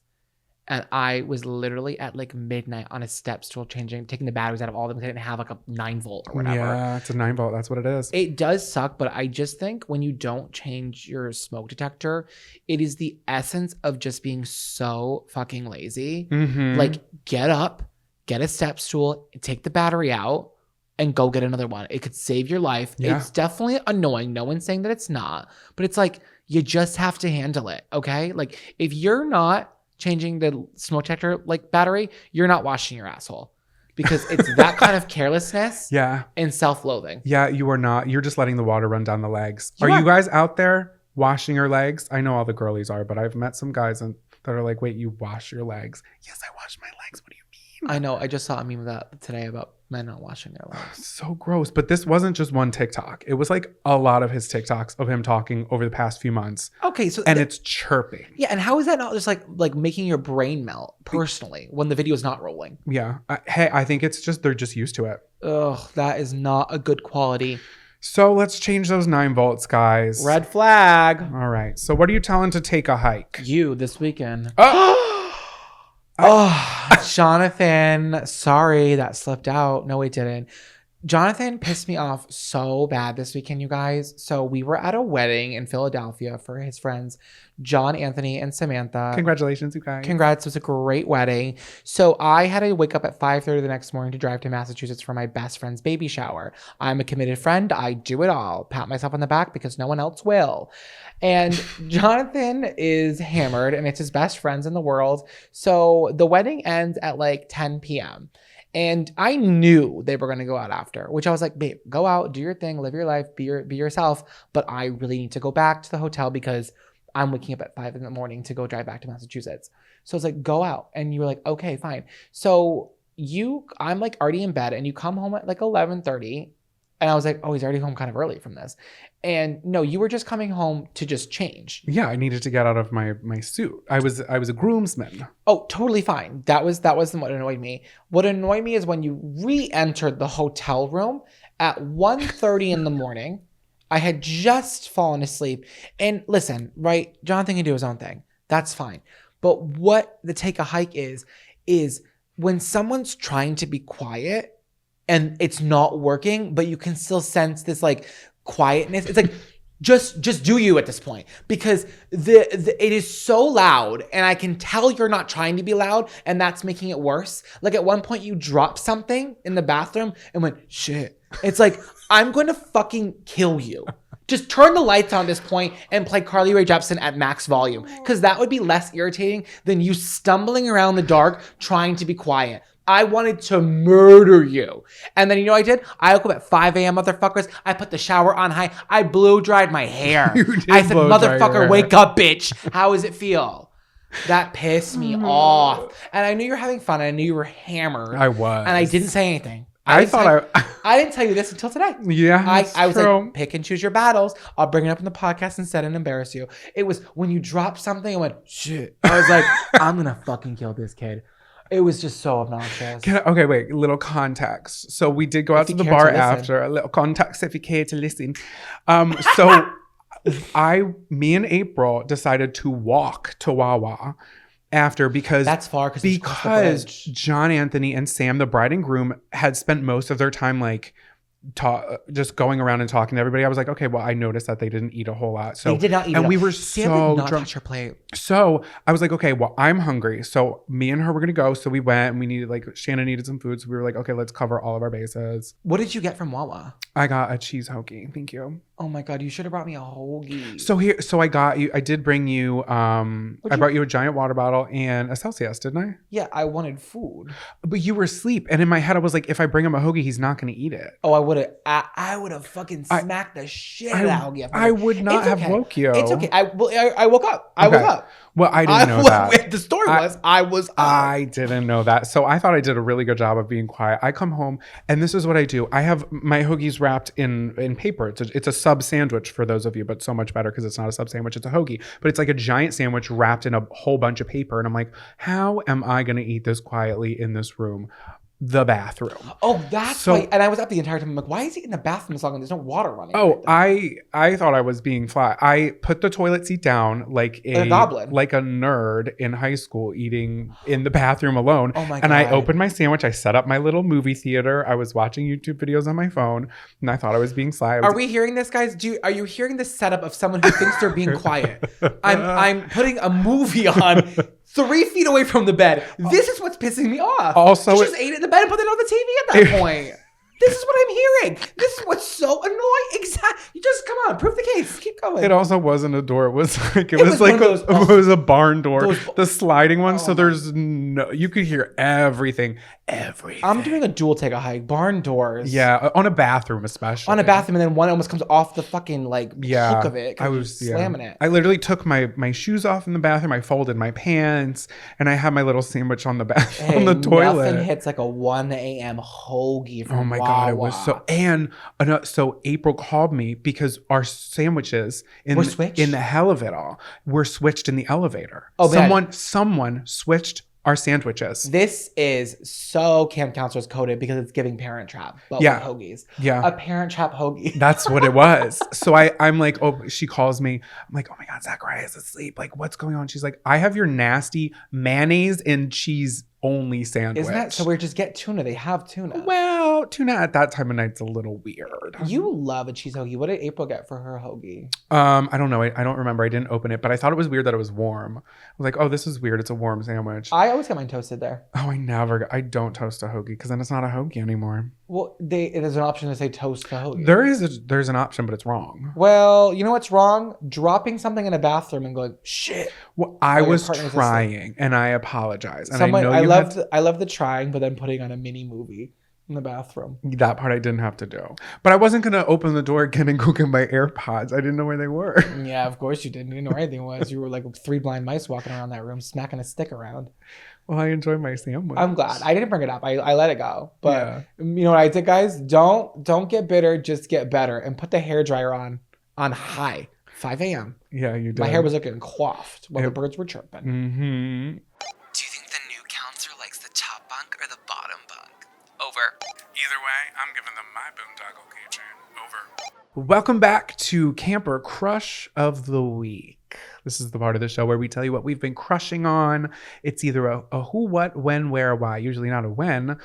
And I was literally at like midnight on a step stool taking the batteries out of all of them because I didn't have like a 9-volt or whatever. Yeah, it's a 9-volt. That's what it is. It does suck, but I just think when you don't change your smoke detector, it is the essence of just being so fucking lazy. Mm-hmm. Like, get up, get a step stool, take the battery out, and go get another one. It could save your life. Yeah. It's definitely annoying. No one's saying that it's not, but it's like, you just have to handle it, okay? Like, if you're not changing the smoke detector like battery, you're not washing your asshole, because it's that kind of carelessness and self-loathing. Yeah, you are not. You're just letting the water run down the legs. Are you guys out there washing your legs? I know all the girlies are, but I've met some guys that are like, wait, you wash your legs? Yes, I wash my legs. What do you mean? I know. I just saw a meme of that today about men not washing their legs. So gross. But this wasn't just one TikTok. It was like a lot of his TikToks of him talking over the past few months. Okay, so it's chirping. Yeah, and how is that not just like making your brain melt personally when the video is not rolling? Yeah. I think it's just they're just used to it. Ugh, that is not a good quality. So let's change those 9 volts, guys. Red flag. All right. So what are you telling to take a hike? You this weekend. Oh, Jonathan. Sorry, that slipped out. No, it didn't. Jonathan pissed me off so bad this weekend, you guys. So we were at a wedding in Philadelphia for his friends, John, Anthony, and Samantha. Congratulations, you guys. Congrats. It was a great wedding. So I had to wake up at 5:30 the next morning to drive to Massachusetts for my best friend's baby shower. I'm a committed friend. I do it all. Pat myself on the back because no one else will. And Jonathan is hammered, and it's his best friends in the world. So the wedding ends at like 10 p.m. And I knew they were going to go out after, which I was like, babe, go out, do your thing, live your life, be yourself. But I really need to go back to the hotel because I'm waking up at 5 in the morning to go drive back to Massachusetts. So I was like, go out. And you were like, okay, fine. So I'm like already in bed, and you come home at like 11:30. And I was like, oh, he's already home kind of early from this. And no, you were just coming home to just change. Yeah, I needed to get out of my suit. I was a groomsman. Oh, totally fine. That was what annoyed me. What annoyed me is when you re-entered the hotel room at 1:30 in the morning. I had just fallen asleep. And listen, right? Jonathan can do his own thing. That's fine. But what the take a hike is when someone's trying to be quiet and it's not working, but you can still sense this like quietness. It's like, just do you at this point, because it is so loud, and I can tell you're not trying to be loud, and that's making it worse. Like at one point you dropped something in the bathroom and went, shit. It's like, I'm going to fucking kill you. Just turn the lights on at this point and play Carly Rae Jepsen at max volume, because that would be less irritating than you stumbling around the dark trying to be quiet. I wanted to murder you. And then you know what I did? I woke up at 5 a.m., motherfuckers. I put the shower on high. I blow dried my hair. I said, motherfucker, wake up, bitch. How does it feel? That pissed me off. And I knew you were having fun. I knew you were hammered. I was. And I didn't say anything. I didn't tell you this until today. Yeah, I was like, pick and choose your battles. I'll bring it up in the podcast instead and embarrass you. It was when you dropped something, I went, shit. I was like, I'm going to fucking kill this kid. It was just so obnoxious. Okay, wait. Little context. So we did go out to the bar after. A little context if you care to listen. So Me and April decided to walk to Wawa after because That's far because John Anthony and Sam, the bride and groom, had spent most of their time like just going around and talking to everybody. I was like, okay, well, I noticed that they didn't eat a whole lot. So they did not eat, and we were Sam so did not drunk. touch her plate. So I was like, okay, well, I'm hungry. So me and her were gonna go. So we went and we needed Shannon needed some food. So we were like, okay, let's cover all of our bases. What did you get from Wawa? I got a cheese hoagie. Thank you. Oh my God, you should have brought me a hoagie. So I did bring you, I brought you a giant water bottle and a Celsius, didn't I? Yeah, I wanted food. But you were asleep. And in my head, I was like, if I bring him a hoagie, he's not going to eat it. Oh, I would have fucking smacked the shit out of hoagie. I would not have woke you. It's okay. I woke up. I woke up. Well, I didn't know that. The story was I was up. I didn't know that. So I thought I did a really good job of being quiet. I come home and this is what I do. I have my hoagies wrapped in paper. It's a sub sandwich for those of you, but so much better because it's not a sub sandwich. It's a hoagie, but it's like a giant sandwich wrapped in a whole bunch of paper. And I'm like, how am I going to eat this quietly in this room? The bathroom. Oh, that's why. And I was up the entire time. I'm like, why is he in the bathroom this long and there's no water running? Oh, I thought I was being fly. I put the toilet seat down like a goblin, like a nerd in high school eating in the bathroom alone. Oh my God. And I opened my sandwich. I set up my little movie theater. I was watching YouTube videos on my phone and I thought I was being sly. Are we hearing this, guys? Are you hearing the setup of someone who thinks they're being quiet? I'm putting a movie on 3 feet away from the bed. This is what's pissing me off. Also, she just ate it in the bed and put it on the TV at that point. This is what I'm hearing. This is what's so annoying. Exactly. You just come on, prove the case. Keep going. It also wasn't a door. It was like it was a barn door, the sliding one. So there's you could hear everything. I'm doing a dual take a hike. Barn doors. Yeah, on a bathroom especially. On a bathroom, and then one almost comes off the fucking hook of it. I was slamming it. I literally took my shoes off in the bathroom. I folded my pants, and I had my little sandwich on the on the toilet. Nothing hits like a 1 a.m. hoagie from Oh my God, it was so. And so April called me because our sandwiches in the hell of it all were switched in the elevator. Oh, someone switched our sandwiches. This is so camp counselors coded because it's giving Parent Trap, but with hoagies. Yeah. A Parent Trap hoagie. That's what it was. So I'm like, oh, she calls me. I'm like, oh my God, Zachariah is asleep. Like, what's going on? She's like, I have your nasty mayonnaise and cheese only sandwich. Isn't that so weird? Just get tuna. They have tuna. Well, tuna at that time of night's a little weird. You love a cheese hoagie. What did April get for her hoagie? I don't know. I don't remember. I didn't open it, but I thought it was weird that it was warm. I was like, oh, this is weird. It's a warm sandwich. I always get mine toasted there. Oh, I don't toast a hoagie because then it's not a hoagie anymore. Well, there's an option to say toast the hoagie. There's an option, but it's wrong. Well, you know what's wrong? Dropping something in a bathroom and going, shit. Well, I was trying and I apologize. And I love the trying, but then putting on a mini movie in the bathroom. That part I didn't have to do. But I wasn't going to open the door again and go get my AirPods. I didn't know where they were. Yeah, of course you didn't. You didn't know where anything was. You were like 3 blind mice walking around that room, smacking a stick around. Well, I enjoyed my sandwich. I'm glad. I didn't bring it up. I let it go. But you know what I did, guys? Don't get bitter. Just get better. And put the hairdryer on high. 5 a.m. Yeah, you did. My hair was looking coiffed while the birds were chirping. Mm-hmm. Do you think the new counselor likes the top bunk or the bottom bunk? Over. Either way, I'm giving them my boondoggle keychain. Over. Welcome back to Camper Crush of the Week. This is the part of the show where we tell you what we've been crushing on. It's either a who, what, when, where, why. Usually not a when,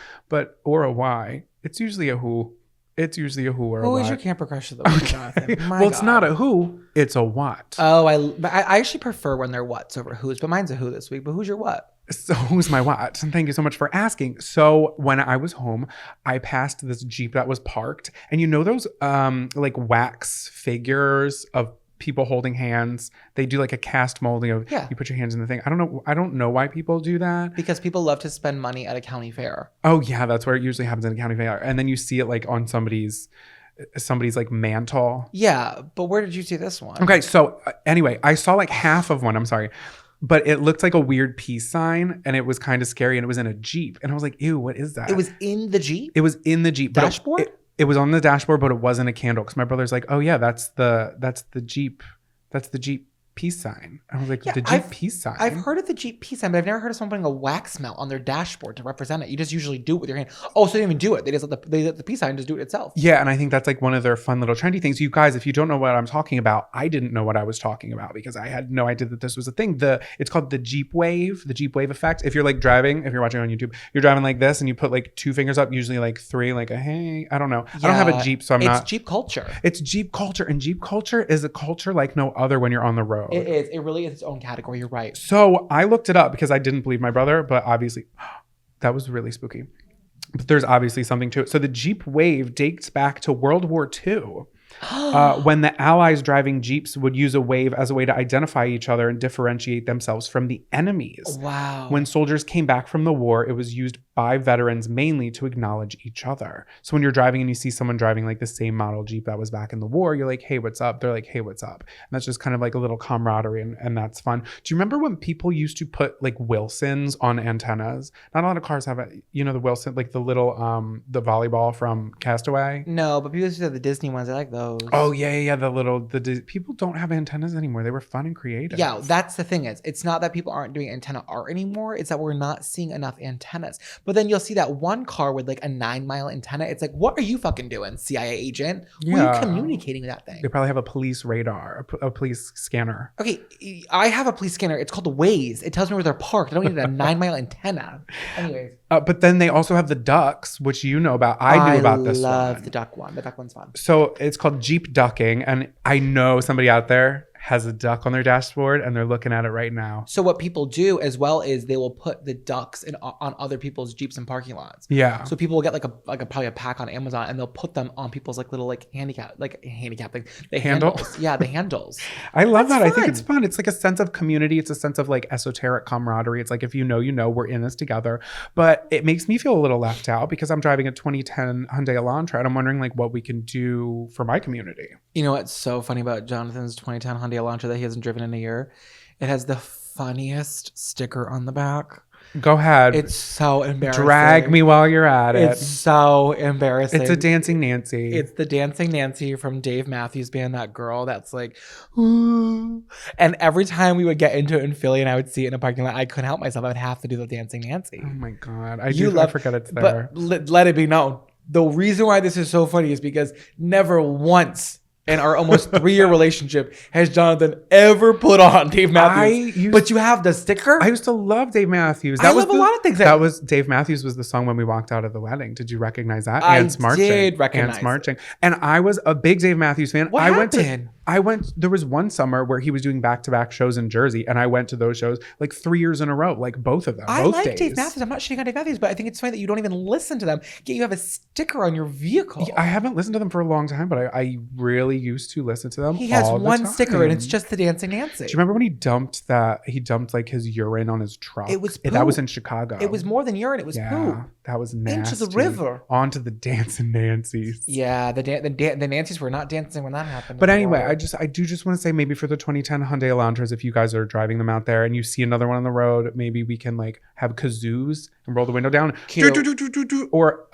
or a why. It's usually a who. It's usually a who or a what. Who is your camper crush of the week, Jonathan? Well, it's not a who, it's a what. Oh, I actually prefer when they're whats over who's, but mine's a who this week. But who's your what? So who's my what? And thank you so much for asking. So when I was home, I passed this Jeep that was parked. And you know those like wax figures of people holding hands? They do like a cast molding of you put your hands in the thing. I don't know why people do that. Because people love to spend money at a county fair. Oh yeah, that's where it usually happens in a county fair. And then you see it like on somebody's like mantle. Yeah, but where did you see this one? Okay, so anyway, I saw like half of one. I'm sorry. But it looked like a weird peace sign and it was kind of scary and it was in a Jeep. And I was like, ew, what is that? It was in the Jeep? It was in the Jeep. Dashboard? It was on the dashboard, but it wasn't a candle. Because my brother's like, oh yeah, that's the Jeep. That's the Jeep peace sign. I was like, Yeah, the Jeep peace sign. I've heard of the Jeep peace sign, but I've never heard of someone putting a wax melt on their dashboard to represent it. You just usually do it with your hand. Oh, so they didn't even do it. They just let the peace sign just do it itself. Yeah, and I think that's like one of their fun little trendy things. You guys, if you don't know what I'm talking about, I didn't know what I was talking about because I had no idea that this was a thing. It's called the Jeep wave effect. If you're like driving, if you're watching on YouTube, you're driving like this and you put like 2 fingers up, usually like 3, like a hey, I don't know. I don't have a Jeep, so It's Jeep culture. It's Jeep culture, and Jeep culture is a culture like no other when you're on the road. It is. It really is its own category. You're right. So I looked it up because I didn't believe my brother, but obviously that was really spooky. But there's obviously something to it. So the Jeep wave dates back to World War II. When the Allies driving Jeeps would use a wave as a way to identify each other and differentiate themselves from the enemies. Wow. When soldiers came back from the war, it was used by veterans mainly to acknowledge each other. So when you're driving and you see someone driving like the same model Jeep that was back in the war, you're like, hey, what's up? They're like, hey, what's up? And that's just kind of like a little camaraderie, and that's fun. Do you remember when people used to put like Wilsons on antennas? Not a lot of cars have it. You know, the Wilson, like the little, the volleyball from Castaway? No, but people used to have the Disney ones. I like those. Oh, yeah. People don't have antennas anymore. They were fun and creative. Yeah, that's the thing is, it's not that people aren't doing antenna art anymore. It's that we're not seeing enough antennas. But then you'll see that one car with like a 9-mile antenna. It's like, what are you fucking doing, CIA agent? Who are you communicating with that thing? They probably have a police radar, a police scanner. Okay, I have a police scanner. It's called the Waze. It tells me where they're parked. I don't need a 9-mile antenna. Anyways. But then they also have the ducks, which you know about. I knew about this one. I love the duck one. The duck one's fun. So it's called Jeep ducking. And I know somebody out there has a duck on their dashboard and they're looking at it right now. So what people do as well is they will put the ducks on other people's Jeeps in parking lots. Yeah. So people will get probably a pack on Amazon and they'll put them on people's like little like handicap thing. The handles. Yeah, the handles. I love that. Fun. I think it's fun. It's like a sense of community. It's a sense of like esoteric camaraderie. It's like, if you know, we're in this together. But it makes me feel a little left out because I'm driving a 2010 Hyundai Elantra and I'm wondering like what we can do for my community. You know what's so funny about Jonathan's 2010 Hyundai Elantra that he hasn't driven in a year? It has the funniest sticker on the back. Go ahead. It's so embarrassing. Drag me while you're at it. It's so embarrassing. It's a Dancing Nancy. It's the Dancing Nancy from Dave Matthews Band, that girl that's like, ooh. And every time we would get into it in Philly and I would see it in a parking lot, I couldn't help myself. I would have to do the Dancing Nancy. Oh my God. I forget it's there. But let it be known. The reason why this is so funny is because never once in our almost 3-year relationship has Jonathan ever put on Dave Matthews. But you have the sticker? I used to love Dave Matthews. I love a lot of things. That was Dave Matthews was the song when we walked out of the wedding. Did you recognize that? I Ants Marching. did recognize Ants Marching. And I was a big Dave Matthews fan. What happened? There was one summer where he was doing back-to-back shows in Jersey, and I went to those shows like 3 years in a row, like both of them. I both like days. Dave Matthews. I'm not shitting on Dave Matthews, but I think it's funny that you don't even listen to them. Yet you have a sticker on your vehicle. Yeah, I haven't listened to them for a long time, but I really used to listen to them. He has all the one time. sticker, and it's just the Dancing Nancy. Do you remember when he dumped like his urine on his truck? It was that was poop. in Chicago. It was more than urine. It was poop. That was nasty. Into the river. Onto the Dancing Nancy's. Yeah, the Nancys were not dancing when that happened. But anyway, I do just want to say maybe for the 2010 Hyundai Elantras, if you guys are driving them out there and you see another one on the road, maybe we can like have kazoos and roll the window down. Or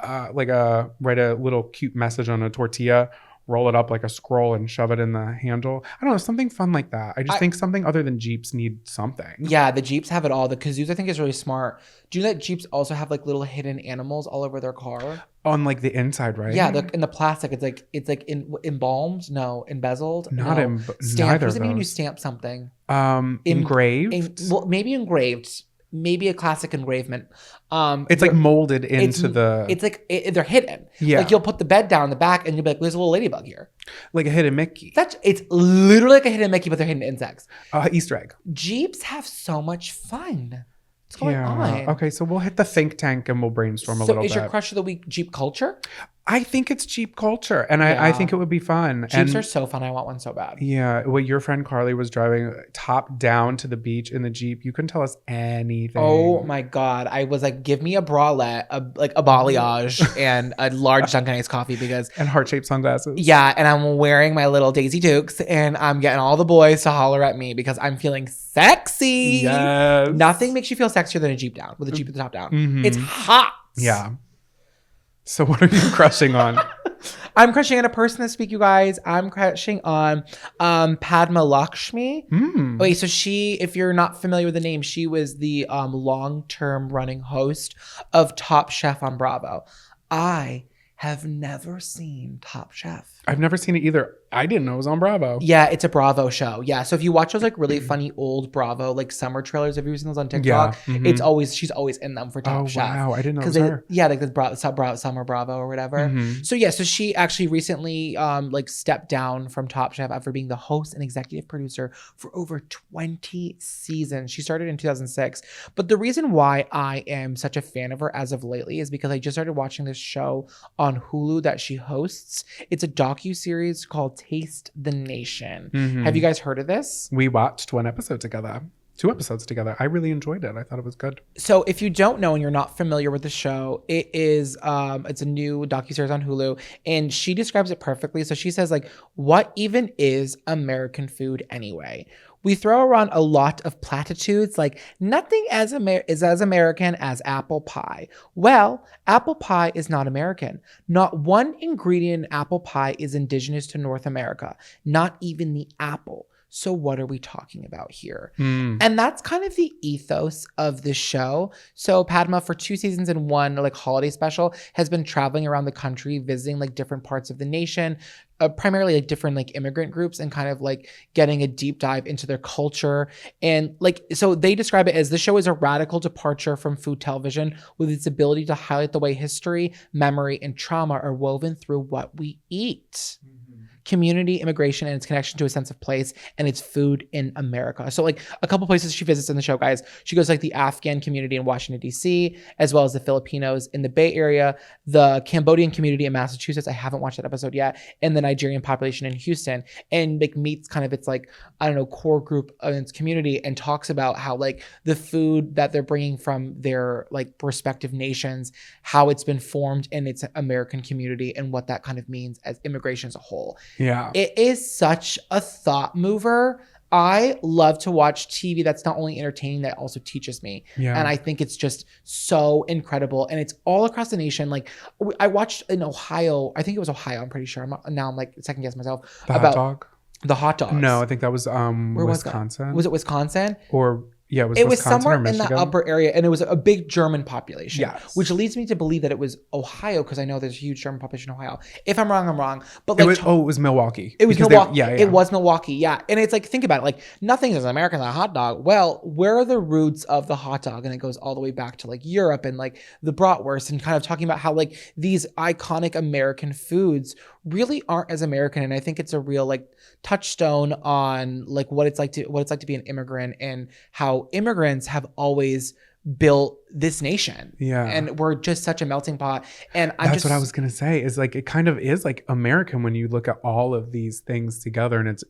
write a little cute message on a tortilla, roll it up like a scroll and shove it in the handle. I don't know, something fun like that. I think something other than Jeeps need something. Yeah, the Jeeps have it all. The kazoos I think is really smart. Do you know that Jeeps also have like little hidden animals all over their car? On like the inside, right? Yeah, in the plastic, it's like embalmed. No, embezzled. Not no. Stamped. What does it mean when you stamp something? Engraved. Well, maybe engraved. Maybe a classic engravement. It's like molded into the. It's like they're hidden. Yeah. Like you'll put the bed down in the back and you'll be like, "There's a little ladybug here." Like a hidden Mickey. It's literally like a hidden Mickey, but they're hidden insects. Easter egg. Jeeps have so much fun. What's going on? Okay, so we'll hit the think tank and we'll brainstorm a little bit. So is your crush of the week Jeep culture? I think it's Jeep culture, and I think it would be fun. Jeeps are so fun. I want one so bad. Yeah, well, your friend Carly was driving top down to the beach in the Jeep. You couldn't tell us anything. Oh my God. I was like, give me a bralette, a balayage, and a large Dunkin' Iced coffee because... And heart-shaped sunglasses. Yeah, and I'm wearing my little Daisy Dukes, and I'm getting all the boys to holler at me because I'm feeling sexy. Yes. Nothing makes you feel sexier than a Jeep down, with a Jeep at the top down. Mm-hmm. It's hot. Yeah. So what are you crushing on? I'm crushing on a person this week, you guys. I'm crushing on Padma Lakshmi. Wait, so she, if you're not familiar with the name, she was the long-term running host of Top Chef on Bravo. I have never seen Top Chef. I've never seen it either. I didn't know it was on Bravo. Yeah, it's a Bravo show. Yeah, so if you watch those like really funny old Bravo like summer trailers, have you ever seen those on TikTok? Yeah. It's always, she's always in them for Top Chef. Wow, I didn't know it was her. Yeah, like the Summer Bravo or whatever. So yeah, so she actually recently like stepped down from Top Chef after being the host and executive producer for over 20 seasons. She started in 2006. But the reason why I am such a fan of her as of lately is because I just started watching this show on Hulu that she hosts. It's a docu-series called Taste the Nation. Have you guys heard of this? We watched 2 episodes together. I really enjoyed it. I thought it was good. So if you don't know and you're not familiar with the show, it is it's a new docuseries on Hulu, and she describes it perfectly. So she says like, what even is American food anyway? We throw around a lot of platitudes like nothing is as American as apple pie. Well, apple pie is not American. Not one ingredient in apple pie is indigenous to North America, not even the apple. So what are we talking about here? And that's kind of the ethos of the show. So Padma, for 2 seasons and 1 like holiday special, has been traveling around the country, visiting like different parts of the nation, primarily like different like immigrant groups, and kind of like getting a deep dive into their culture. And like, so they describe it as the show is a radical departure from food television with its ability to highlight the way history, memory, and trauma are woven through what we eat. Community, immigration, and its connection to a sense of place and its food in America. So like a couple places she visits in the show, guys. She goes like the Afghan community in Washington, D.C., as well as the Filipinos in the Bay Area, the Cambodian community in Massachusetts. I haven't watched that episode yet. And the Nigerian population in Houston, and like meets kind of its like, I don't know, core group of its community, and talks about how like the food that they're bringing from their like respective nations, how it's been formed in its American community, and what that kind of means as immigration as a whole. Yeah. It is such a thought mover. I love to watch TV that's not only entertaining, that also teaches me. Yeah. And I think it's just so incredible. And it's all across the nation. Like I watched in Ohio, I think it was Ohio, I'm pretty sure. I'm like second guessing myself. The hot dog? The hot dogs. No, I think that was Where Wisconsin. Was it Wisconsin? Or yeah, it was Wisconsin somewhere or Michigan? in the upper area, and it was a big German population. Yes. Which leads me to believe that it was Ohio, because I know there's a huge German population in Ohio. If I'm wrong, I'm wrong. But like, it was Milwaukee. It was Because Milwaukee. Yeah. It was Milwaukee. Yeah. And it's like, think about it. Like, nothing is as American as a hot dog. Well, where are the roots of the hot dog? And it goes all the way back to like Europe and like the bratwurst, and kind of talking about how like these iconic American foods really aren't as American. And I think it's a real like touchstone on like what it's like to be an immigrant, and how immigrants have always built this nation. Yeah. And we're just such a melting pot. And That's what I was going to say, is like, it kind of is like American when you look at all of these things together, and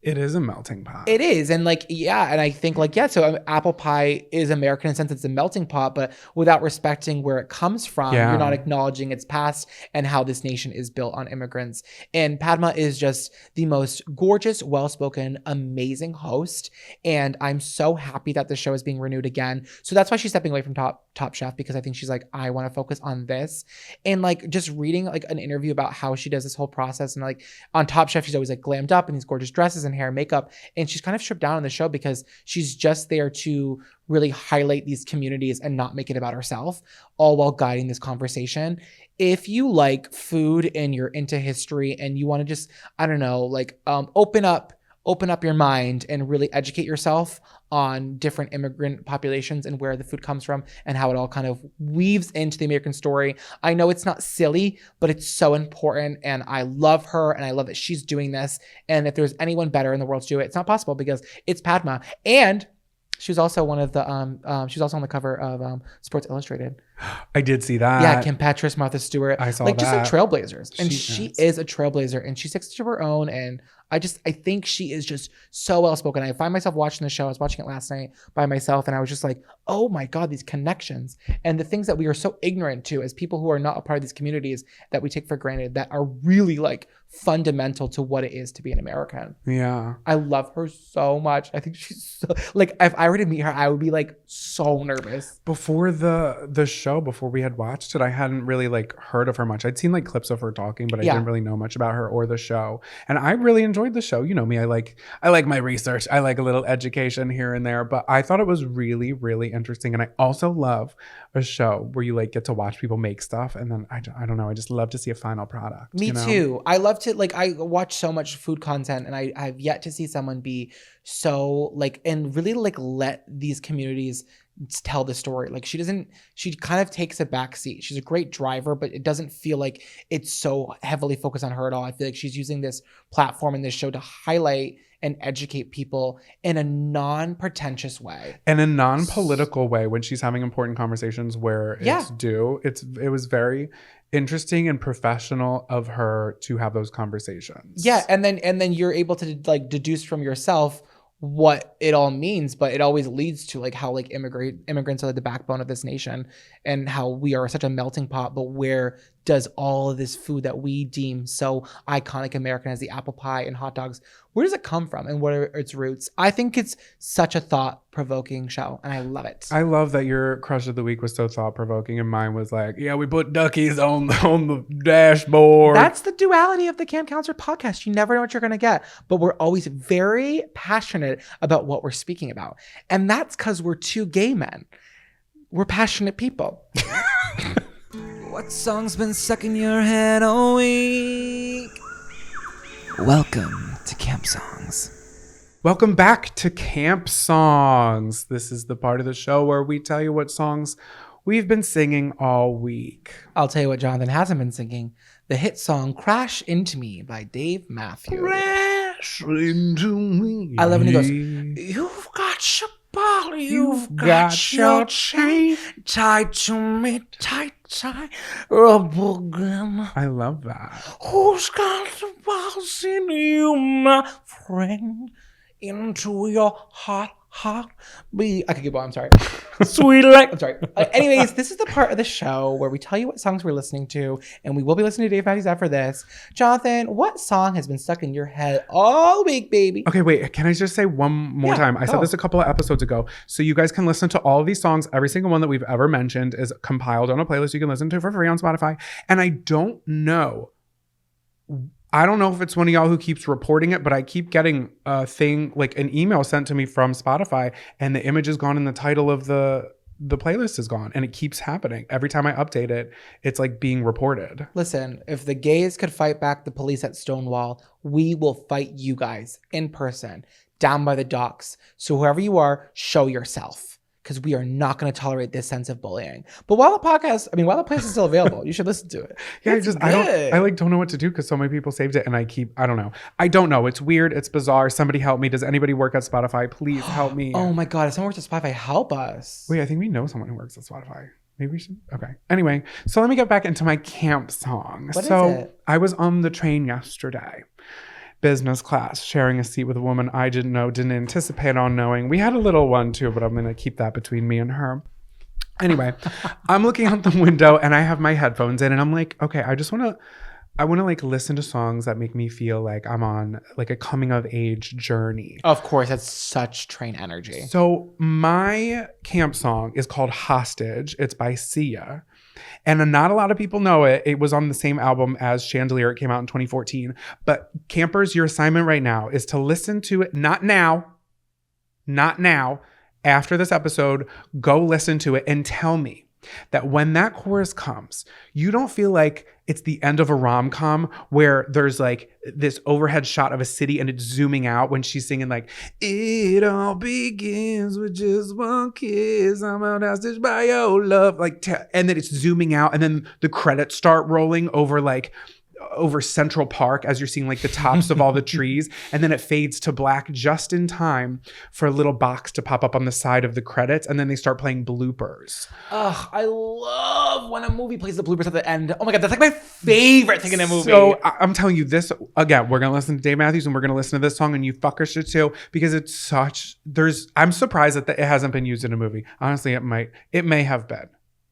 it is a melting pot. It is. And like, yeah. And I think like, yeah, so apple pie is American in the sense it's a melting pot, but without respecting where it comes from, Yeah. you're not acknowledging its past and how this nation is built on immigrants. And Padma is just the most gorgeous, well-spoken, amazing host. And I'm so happy that the show is being renewed again. So that's why she's stepping away from Top Chef, because I think she's like, I want to focus on this. And like just reading like an interview about how she does this whole process, and like on Top Chef, she's always like glammed up in these gorgeous dresses and hair and makeup, and she's kind of stripped down on the show because she's just there to really highlight these communities and not make it about herself, all while guiding this conversation. If you like food and you're into history and you want to just, I don't know, like open up your mind and really educate yourself on different immigrant populations and where the food comes from and how it all kind of weaves into the American story. I know it's not silly, but it's so important, and I love her, and I love that she's doing this. And if there's anyone better in the world to do it, it's not possible, because it's Padma. And she was also one of the she was also on the cover of Sports Illustrated. I did see that. Yeah, Kim Petras, Martha Stewart. I saw like that. just like trailblazers. And she is. is a trailblazer, and she sticks to her own. And I think she is just so well spoken. I find myself watching the show. I was watching it last night by myself, and I was just like, oh my God, these connections and the things that we are so ignorant to as people who are not a part of these communities that we take for granted, that are really like fundamental to what it is to be an American. Yeah. I love her so much. I think she's so, like, if I were to meet her, I would be like so nervous. Before the show, before we had watched it, I hadn't really like heard of her much. I'd seen like clips of her talking, but I didn't really know much about her or the show. And I really enjoyed the show. You know me, I like my research. I like a little education here and there, but I thought it was really, really interesting. And I also love a show where you like get to watch people make stuff, and then I don't know, I just love to see a final product. Me too. I love to, like, I watch so much food content, and I've yet to see someone be so like, and really like let these communities tell the story. Like she kind of takes a back seat. She's a great driver, but it doesn't feel like it's so heavily focused on her at all. I feel like she's using this platform and this show to highlight and educate people in a non-pretentious way. And a non-political way when she's having important conversations where it's due. It was very interesting and professional of her to have those conversations. Yeah, and then you're able to like deduce from yourself what it all means, but it always leads to like how like immigrants are like the backbone of this nation, and how we are such a melting pot. But where does all of this food that we deem so iconic American as the apple pie and hot dogs, where does it come from and what are its roots? I think it's such a thought-provoking show, and I love it. I love that your crush of the week was so thought-provoking, and mine was like, yeah, we put duckies on the dashboard. That's the duality of the Camp Counselor podcast. You never know what you're going to get, but we're always very passionate about what we're speaking about. And that's because we're two gay men. We're passionate people. What song's been stuck in your head all week? Welcome to Camp Songs. Welcome back to Camp Songs. This is the part of the show where we tell you what songs we've been singing all week. I'll tell you what Jonathan hasn't been singing. The hit song Crash Into Me by Dave Matthews. Crash into me. I love when he goes, you've got your ball, You've got your chain tied to me, tight, rubber gum. I love that. Who's got the balls in you, my friend? Into your heart beat. I could keep going. I'm sorry. Sweet like. I'm sorry. Anyways, this is the part of the show where we tell you what songs we're listening to, and we will be listening to Dave Matthews after this. Jonathan, what song has been stuck in your head all week, baby? Okay, wait. Can I just say one more time? I said this a couple of episodes ago, so you guys can listen to all of these songs. Every single one that we've ever mentioned is compiled on a playlist you can listen to for free on Spotify. And I don't know if it's one of y'all who keeps reporting it, but I keep getting a thing, like an email sent to me from Spotify, and the image is gone and the title of the playlist is gone, and it keeps happening. Every time I update it, it's like being reported. Listen, if the gays could fight back the police at Stonewall, we will fight you guys in person, down by the docks. So whoever you are, show yourself. Because we are not going to tolerate this sense of bullying. But while the playlist is still available, you should listen to it. Yeah, I don't know what to do because so many people saved it, and I don't know. It's weird. It's bizarre. Somebody help me. Does anybody work at Spotify? Please help me. Oh my God, if someone works at Spotify, help us. Wait, I think we know someone who works at Spotify. Maybe we should. Okay. Anyway, so let me get back into my camp song. What is it? I was on the train yesterday. Business class, sharing a seat with a woman I didn't anticipate on knowing. We had a little one too, but I'm going to keep that between me and her. Anyway, I'm looking out the window and I have my headphones in and I'm like, okay, I want to like listen to songs that make me feel like I'm on like a coming of age journey. Of course, that's such train energy. So my camp song is called Hostage. It's by Sia. And not a lot of people know it. It was on the same album as Chandelier. It came out in 2014. But campers, your assignment right now is to listen to it. Not now. After this episode, go listen to it and tell me that when that chorus comes, you don't feel like it's the end of a rom-com where there's like this overhead shot of a city and it's zooming out when she's singing like, it all begins with just one kiss, I'm out hostage by your love. And then it's zooming out and then the credits start rolling over Central Park as you're seeing like the tops of all the trees, and then it fades to black just in time for a little box to pop up on the side of the credits, and then they start playing bloopers. Ugh, I love when a movie plays the bloopers at the end. Oh my God, that's like my favorite thing in a movie. So I'm telling you this, again, we're going to listen to Dave Matthews and we're going to listen to this song and you fuckers should too, because I'm surprised that it hasn't been used in a movie. Honestly, it may have been.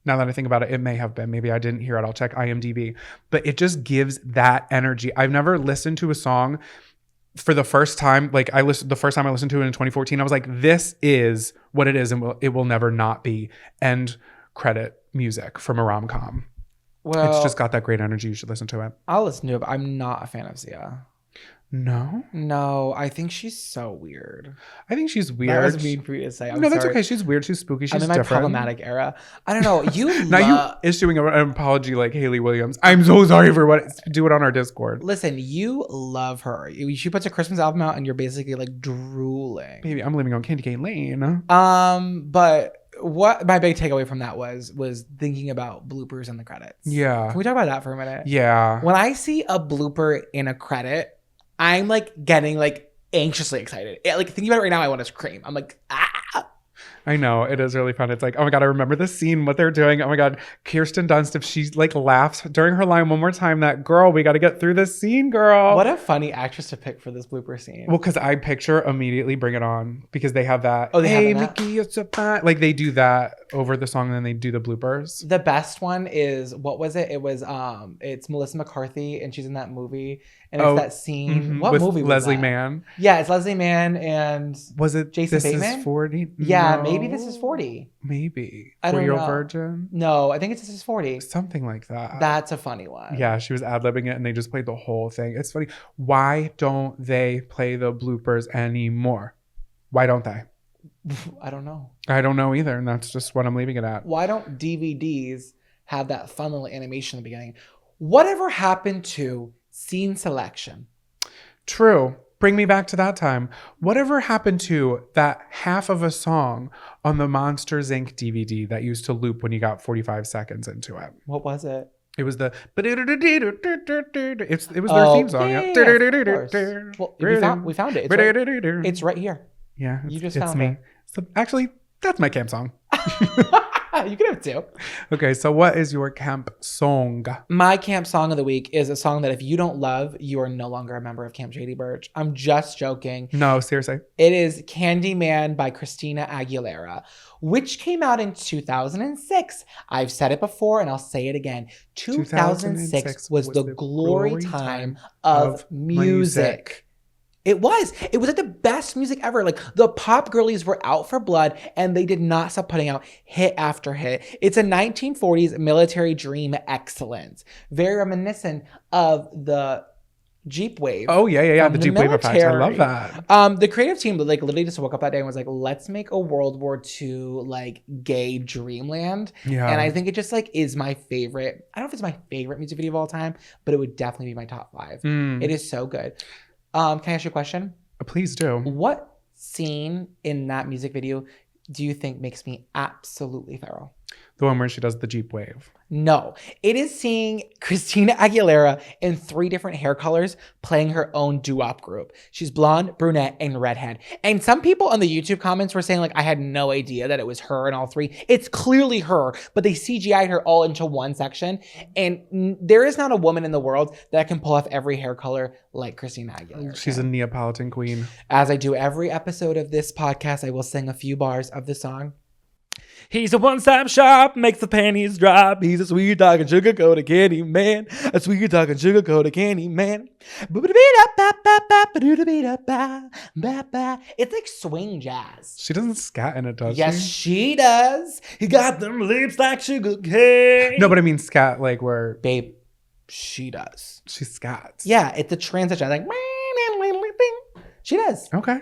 Now that I think about it, it may have been. Maybe I didn't hear it. I'll check IMDb. But it just gives that energy. I've never listened to a song for the first time. Like the first time I listened to it in 2014, I was like, this is what it is, and it will never not be. End credit music from a rom-com. Well, It's just got that great energy. You should listen to it. I'll listen to it, but I'm not a fan of Sia. No, I think she's so weird. I think she's weird. That was mean for you to say. I'm no, that's sorry. okay. She's weird. She's spooky. She's I'm in my different. problematic era. I don't know. You Now you issuing an apology like Haley Williams. I'm so sorry for what. Do it on our Discord. listen. You love her. She puts a Christmas album out, and you're basically like drooling. Baby, I'm living on Candy Cane Lane. But what my big takeaway from that was thinking about bloopers in the credits. Yeah. Can we talk about that for a minute? Yeah. When I see a blooper in a credit, I'm like getting like anxiously excited. Like thinking about it right now, I want to scream. I'm like, ah. I know. It is really fun. It's like, oh my God, I remember this scene, what they're doing. Oh my God, Kirsten Dunst, if she like laughs during her line one more time, that girl, we got to get through this scene, girl. What a funny actress to pick for this blooper scene. Well, because I picture immediately Bring It On, because they have that. Oh, they hey, have that? Mickey, it's a fine. Like they do that over the song and then they do the bloopers. The best one is, what was it? It was it's Melissa McCarthy, and she's in that movie, and it's that scene. Mhm. What With movie was Leslie that? Mann. Yeah, it's Leslie Mann and Was it Jason This Bateman? Is 40? yeah, No. maybe This Is 40. Maybe. I don't Were you know. a virgin? No, I think it's This Is 40. Something like that. That's a funny one. Yeah, she was ad-libbing it and they just played the whole thing. It's funny. Why don't they play the bloopers anymore? Why don't they? I don't know. I don't know either. And that's just what I'm leaving it at. Why don't DVDs have that fun little animation in the beginning? Whatever happened to scene selection? True. Bring me back to that time. Whatever happened to that half of a song on the Monsters Inc. DVD that used to loop when you got 45 seconds into it? What was it? It was the it was their theme song. Yeah, Yeah. of course. Well, we found it. It's right here. Yeah, You just it's found me. it. So actually, that's my camp song. You could have two. Okay, so what is your camp song? My camp song of the week is a song that if you don't love, you are no longer a member of Camp Shady Birch. I'm just joking. No, seriously. It is Candyman by Christina Aguilera, which came out in 2006. I've said it before and I'll say it again. 2006 was the glory time of music. It was like the best music ever. Like the pop girlies were out for blood and they did not stop putting out hit after hit. It's a 1940s military dream excellence. Very reminiscent of the Jeep wave. Oh, yeah. from The the Jeep Wave effect. I love military. that. The creative team like literally just woke up that day and was like, let's make a World War II like gay dreamland. Yeah. And I think it just like is my favorite. I don't know if it's my favorite music video of all time, but it would definitely be my top 5. It is so good. Can I ask you a question? Please do. What scene in that music video do you think makes me absolutely feral? The one where she does the Jeep Wave. No, it is seeing Christina Aguilera in 3 different hair colors playing her own doo-wop group. She's blonde, brunette, and redhead. And some people on the YouTube comments were saying like, I had no idea that it was her in all 3. It's clearly her, but they CGI'd her all into one section. And there is not a woman in the world that can pull off every hair color like Christina Aguilera. She's a Neapolitan queen. As I do every episode of this podcast, I will sing a few bars of the song. He's a one-stop shop, makes the panties drop. He's a sweet dog and sugar-coated candy man. A sweet dog and sugar-coated candy man. It's like swing jazz. She doesn't scat in it, does Yes, she? she does. He got them lips like sugar cane. No, but I mean scat like where Babe, she does. she scats. Yeah, it's the transition. Like, she does. Okay.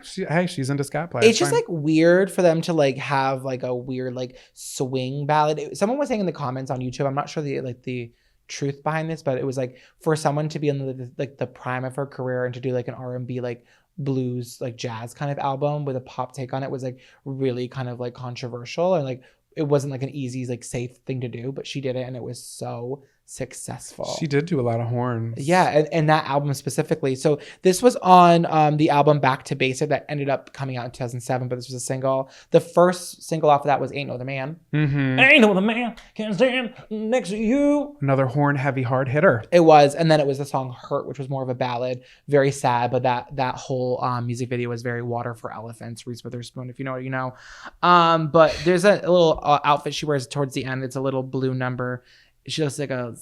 She's into scat play. It's just like weird for them to like have like a weird like swing ballad. Someone was saying in the comments on YouTube, I'm not sure the truth behind this, but it was like for someone to be in the prime of her career and to do like an R&B like blues like jazz kind of album with a pop take on it was like really kind of like controversial and like it wasn't like an easy like safe thing to do, but she did it and it was so successful. She did do a lot of horns. Yeah, and that album specifically. So this was on the album Back to Basic that ended up coming out in 2007, but this was a single. The first single off of that was Ain't No Other Man. Mm-hmm. Ain't no other man can stand next to you. Another horn heavy hard hitter. It was, and then it was the song Hurt, which was more of a ballad, very sad, but that whole music video was very Water for Elephants, Reese Witherspoon, if you know what you know. But there's a little outfit she wears towards the end. It's a little blue number. She looks like a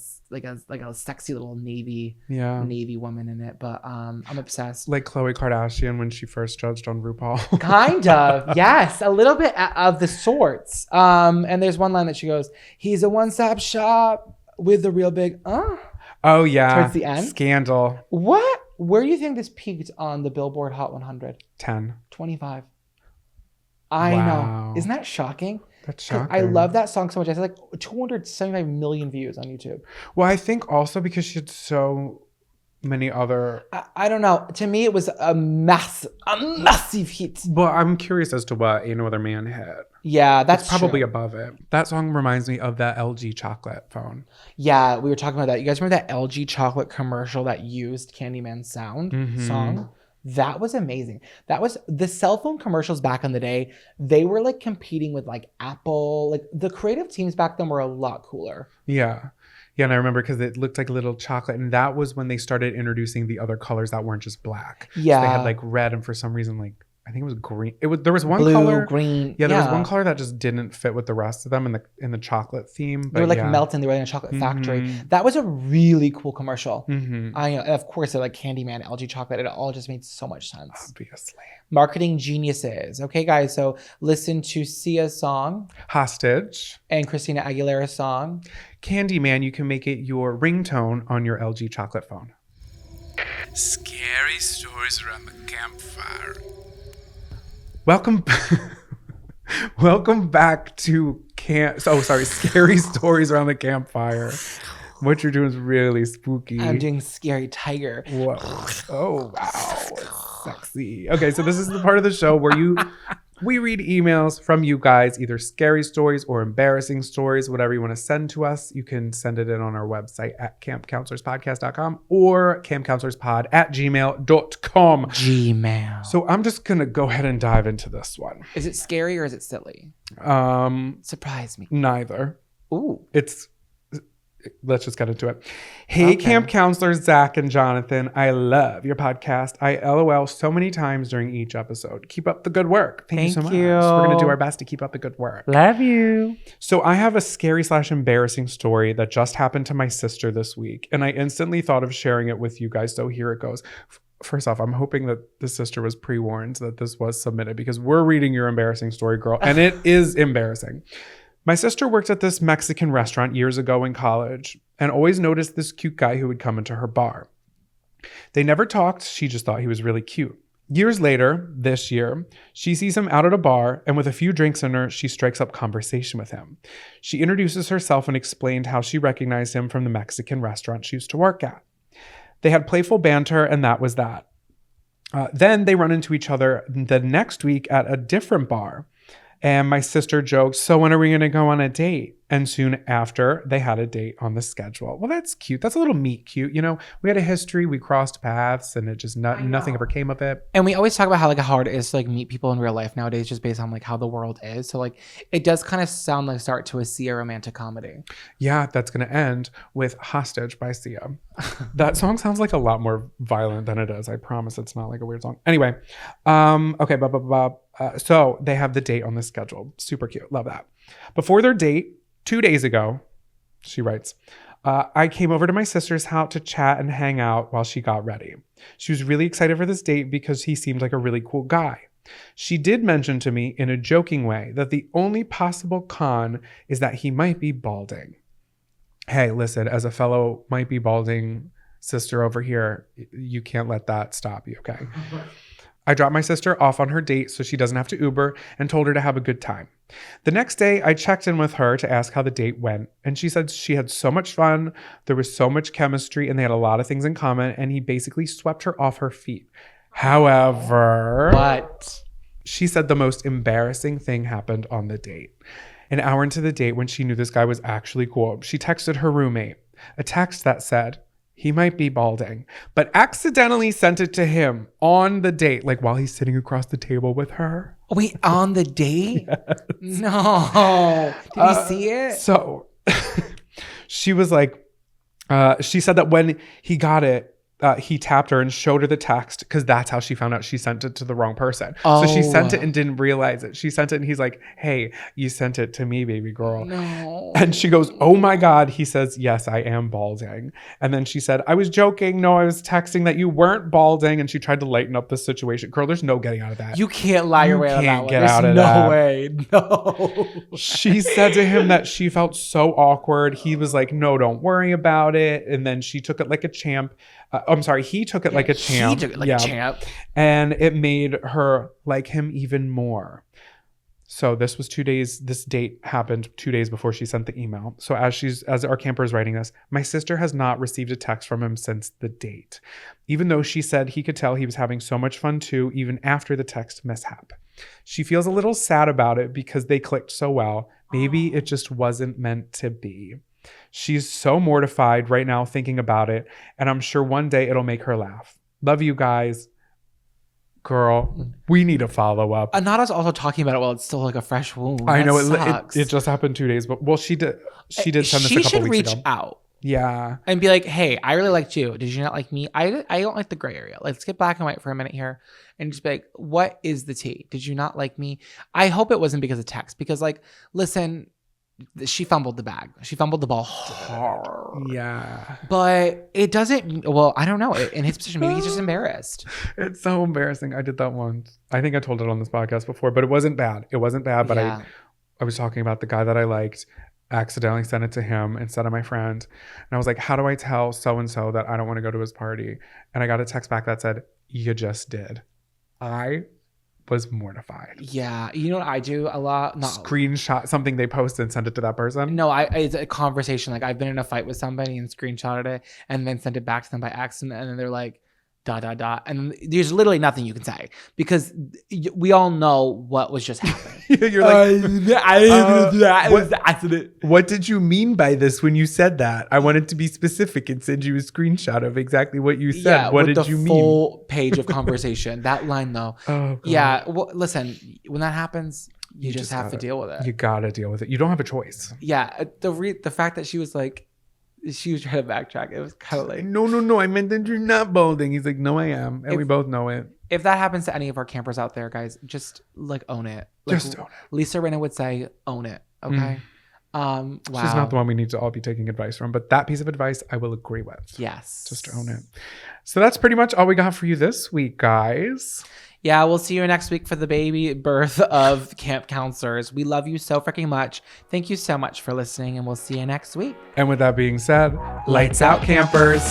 sexy little navy woman in it, but I'm obsessed. Like Khloe Kardashian when she first judged on RuPaul. Kind of, yes, a little bit of the sorts. And there's one line that she goes, "He's a one-stop shop with the real big Oh yeah, towards the end. Scandal. What? Where do you think this peaked on the Billboard Hot 100? 10. 25. I Wow. know. Isn't that shocking? That's 'Cause shocking. I love that song so much. I had like 275 million views on YouTube. Well, I think also because she had so many other. I don't know. To me, it was a massive hit. Well, I'm curious as to what Ain't No Other Man hit. Yeah, that's It's probably true. above it. That song reminds me of that LG chocolate phone. Yeah, we were talking about that. You guys remember that LG chocolate commercial that used Candyman's sound song? That was amazing. That was the cell phone commercials back in the day. They were like competing with like Apple. Like the creative teams back then were a lot cooler. Yeah. Yeah, and I remember because it looked like a little chocolate, and that was when they started introducing the other colors that weren't just black. Yeah. So they had like red, and for some reason, like I think it was green. There was one Blue, color. green. Yeah, there was one color that just didn't fit with the rest of them in the chocolate theme. But They were like yeah. melting. They were in a chocolate factory. Mhm. That was a really cool commercial. Mm-hmm. I know. And of course, they're like Candyman, LG chocolate. It all just made so much sense. Obviously. Marketing geniuses. Okay, guys. So listen to Sia's song Hostage. and Christina Aguilera's song. Candyman, you can make it your ringtone on your LG chocolate phone. Scary stories around the campfire. Welcome back to Scary Stories Around the Campfire. What you're doing is really spooky. I'm doing Scary Tiger. Whoa. Oh, wow. Sexy. Okay, so this is the part of the show where we read emails from you guys, either scary stories or embarrassing stories, whatever you want to send to us. You can send it in on our website at campcounselorspodcast.com or campcounselorspod@gmail.com. Gmail. So I'm just going to go ahead and dive into this one. Is it scary or is it silly? Surprise me. Neither. Ooh. Let's just get into it. Hey, Okay. camp counselors, Zach and Jonathan. I love your podcast. I LOL so many times during each episode. Keep up the good work. Thank you so Thank much. you. We're going to do our best to keep up the good work. Love you. So I have a scary/embarrassing story that just happened to my sister this week, and I instantly thought of sharing it with you guys. So here it goes. First off, I'm hoping that the sister was pre-warned that this was submitted because we're reading your embarrassing story, girl, and it is embarrassing. My sister worked at this Mexican restaurant years ago in college and always noticed this cute guy who would come into her bar. They never talked. She just thought he was really cute. Years later, this year, she sees him out at a bar, and with a few drinks in her, she strikes up conversation with him. She introduces herself and explained how she recognized him from the Mexican restaurant she used to work at. They had playful banter, and that was that. Then they run into each other the next week at a different bar. And my sister joked, "So when are we going to go on a date?" And soon after, they had a date on the schedule. Well, that's cute. That's a little meet cute. You know, we had a history. We crossed paths, and it just nothing ever came of it. And we always talk about how like hard it is to like meet people in real life nowadays, just based on like how the world is. So like it does kind of sound like start to a Sia romantic comedy. Yeah, that's going to end with "Hostage" by Sia. That song sounds like a lot more violent than it is. I promise it's not like a weird song. Anyway, okay, so they have the date on the schedule. Super cute. Love that. Before their date, 2 days ago, she writes, I came over to my sister's house to chat and hang out while she got ready. She was really excited for this date because he seemed like a really cool guy. She did mention to me in a joking way that the only possible con is that he might be balding. Hey, listen, as a fellow might be balding sister over here, you can't let that stop you, okay? I dropped my sister off on her date so she doesn't have to Uber and told her to have a good time. The next day, I checked in with her to ask how the date went, and she said she had so much fun, there was so much chemistry, and they had a lot of things in common, and he basically swept her off her feet. However, What? she said the most embarrassing thing happened on the date. An hour into the date, when she knew this guy was actually cool, she texted her roommate. a text that said he might be balding, but accidentally sent it to him on the date, like while he's sitting across the table with her. Wait, on the date? Yes. No. Did he see it? So she was like, she said that when he got it, he tapped her and showed her the text because that's how she found out she sent it to the wrong person. So she sent it and didn't realize it. She sent it and he's like, hey, you sent it to me, baby girl. No. And she goes, oh my God. He says, yes, I am balding. And then she said, I was joking. No, I was texting that you weren't balding. And she tried to lighten up the situation. Girl, there's no getting out of that. You can't lie your way out of that one. Get There's out of no that. way. No. She said to him that she felt so awkward. He was like, no, don't worry about it. And then she took it like a champ. I'm sorry, he took it like a champ. He took it like a champ. And it made her like him even more. So this date happened 2 days before she sent the email. So as our camper is writing this, my sister has not received a text from him since the date. Even though she said he could tell he was having so much fun too, even after the text mishap. She feels a little sad about it because they clicked so well. Maybe it just wasn't meant to be. She's so mortified right now thinking about it, and I'm sure one day it'll make her laugh. Love you guys. Girl, we need a follow-up. Anada's also talking about it while it's still like a fresh wound. I know Sucks. it just happened 2 days, but well, she did send this a couple She weeks should ago. reach out Yeah. and be like, hey, I really liked you. Did you not like me? I don't like the gray area. Let's get black and white for a minute here and just be like, what is the tea? Did you not like me? I hope it wasn't because of text, because like, listen, she fumbled the bag. She fumbled the ball hard. Yeah. But it doesn't, well, I don't know. In his position, maybe he's just embarrassed. It's so embarrassing. I did that once. I think I told it on this podcast before, but it wasn't bad. It wasn't bad, but Yeah. I was talking about the guy that I liked, accidentally sent it to him instead of my friend. And I was like, how do I tell so-and-so that I don't want to go to his party? And I got a text back that said, you just did. I was mortified. Yeah. You know what I do a lot? No. Screenshot something they posted and send it to that person. No, it's a conversation. Like I've been in a fight with somebody and screenshotted it and then sent it back to them by accident. And then they're like, ... And there's literally nothing you can say because we all know what was just happening. You're like, what did you mean by this when you said that? I wanted to be specific and send you a screenshot of exactly what you said. Yeah, what with did the you mean? full page of conversation. That line though. Oh, God. Yeah. Well, listen, when that happens, you just have to deal with it. You gotta deal with it. You don't have a choice. Yeah. The fact that she was like, she was trying to backtrack. It was kind of like, No. I meant that you're not balding. He's like, no, I am. And we both know it. if that happens to any of our campers out there, guys, just like own it. Like, Just own it. Lisa Rinna would say, own it. Okay. Wow. She's not the one we need to all be taking advice from, but that piece of advice I will agree with. Yes. Just own it. So that's pretty much all we got for you this week, guys. Yeah, we'll see you next week for the baby birth of camp counselors. We love you so freaking much. Thank you so much for listening, and we'll see you next week. And with that being said, lights out, campers.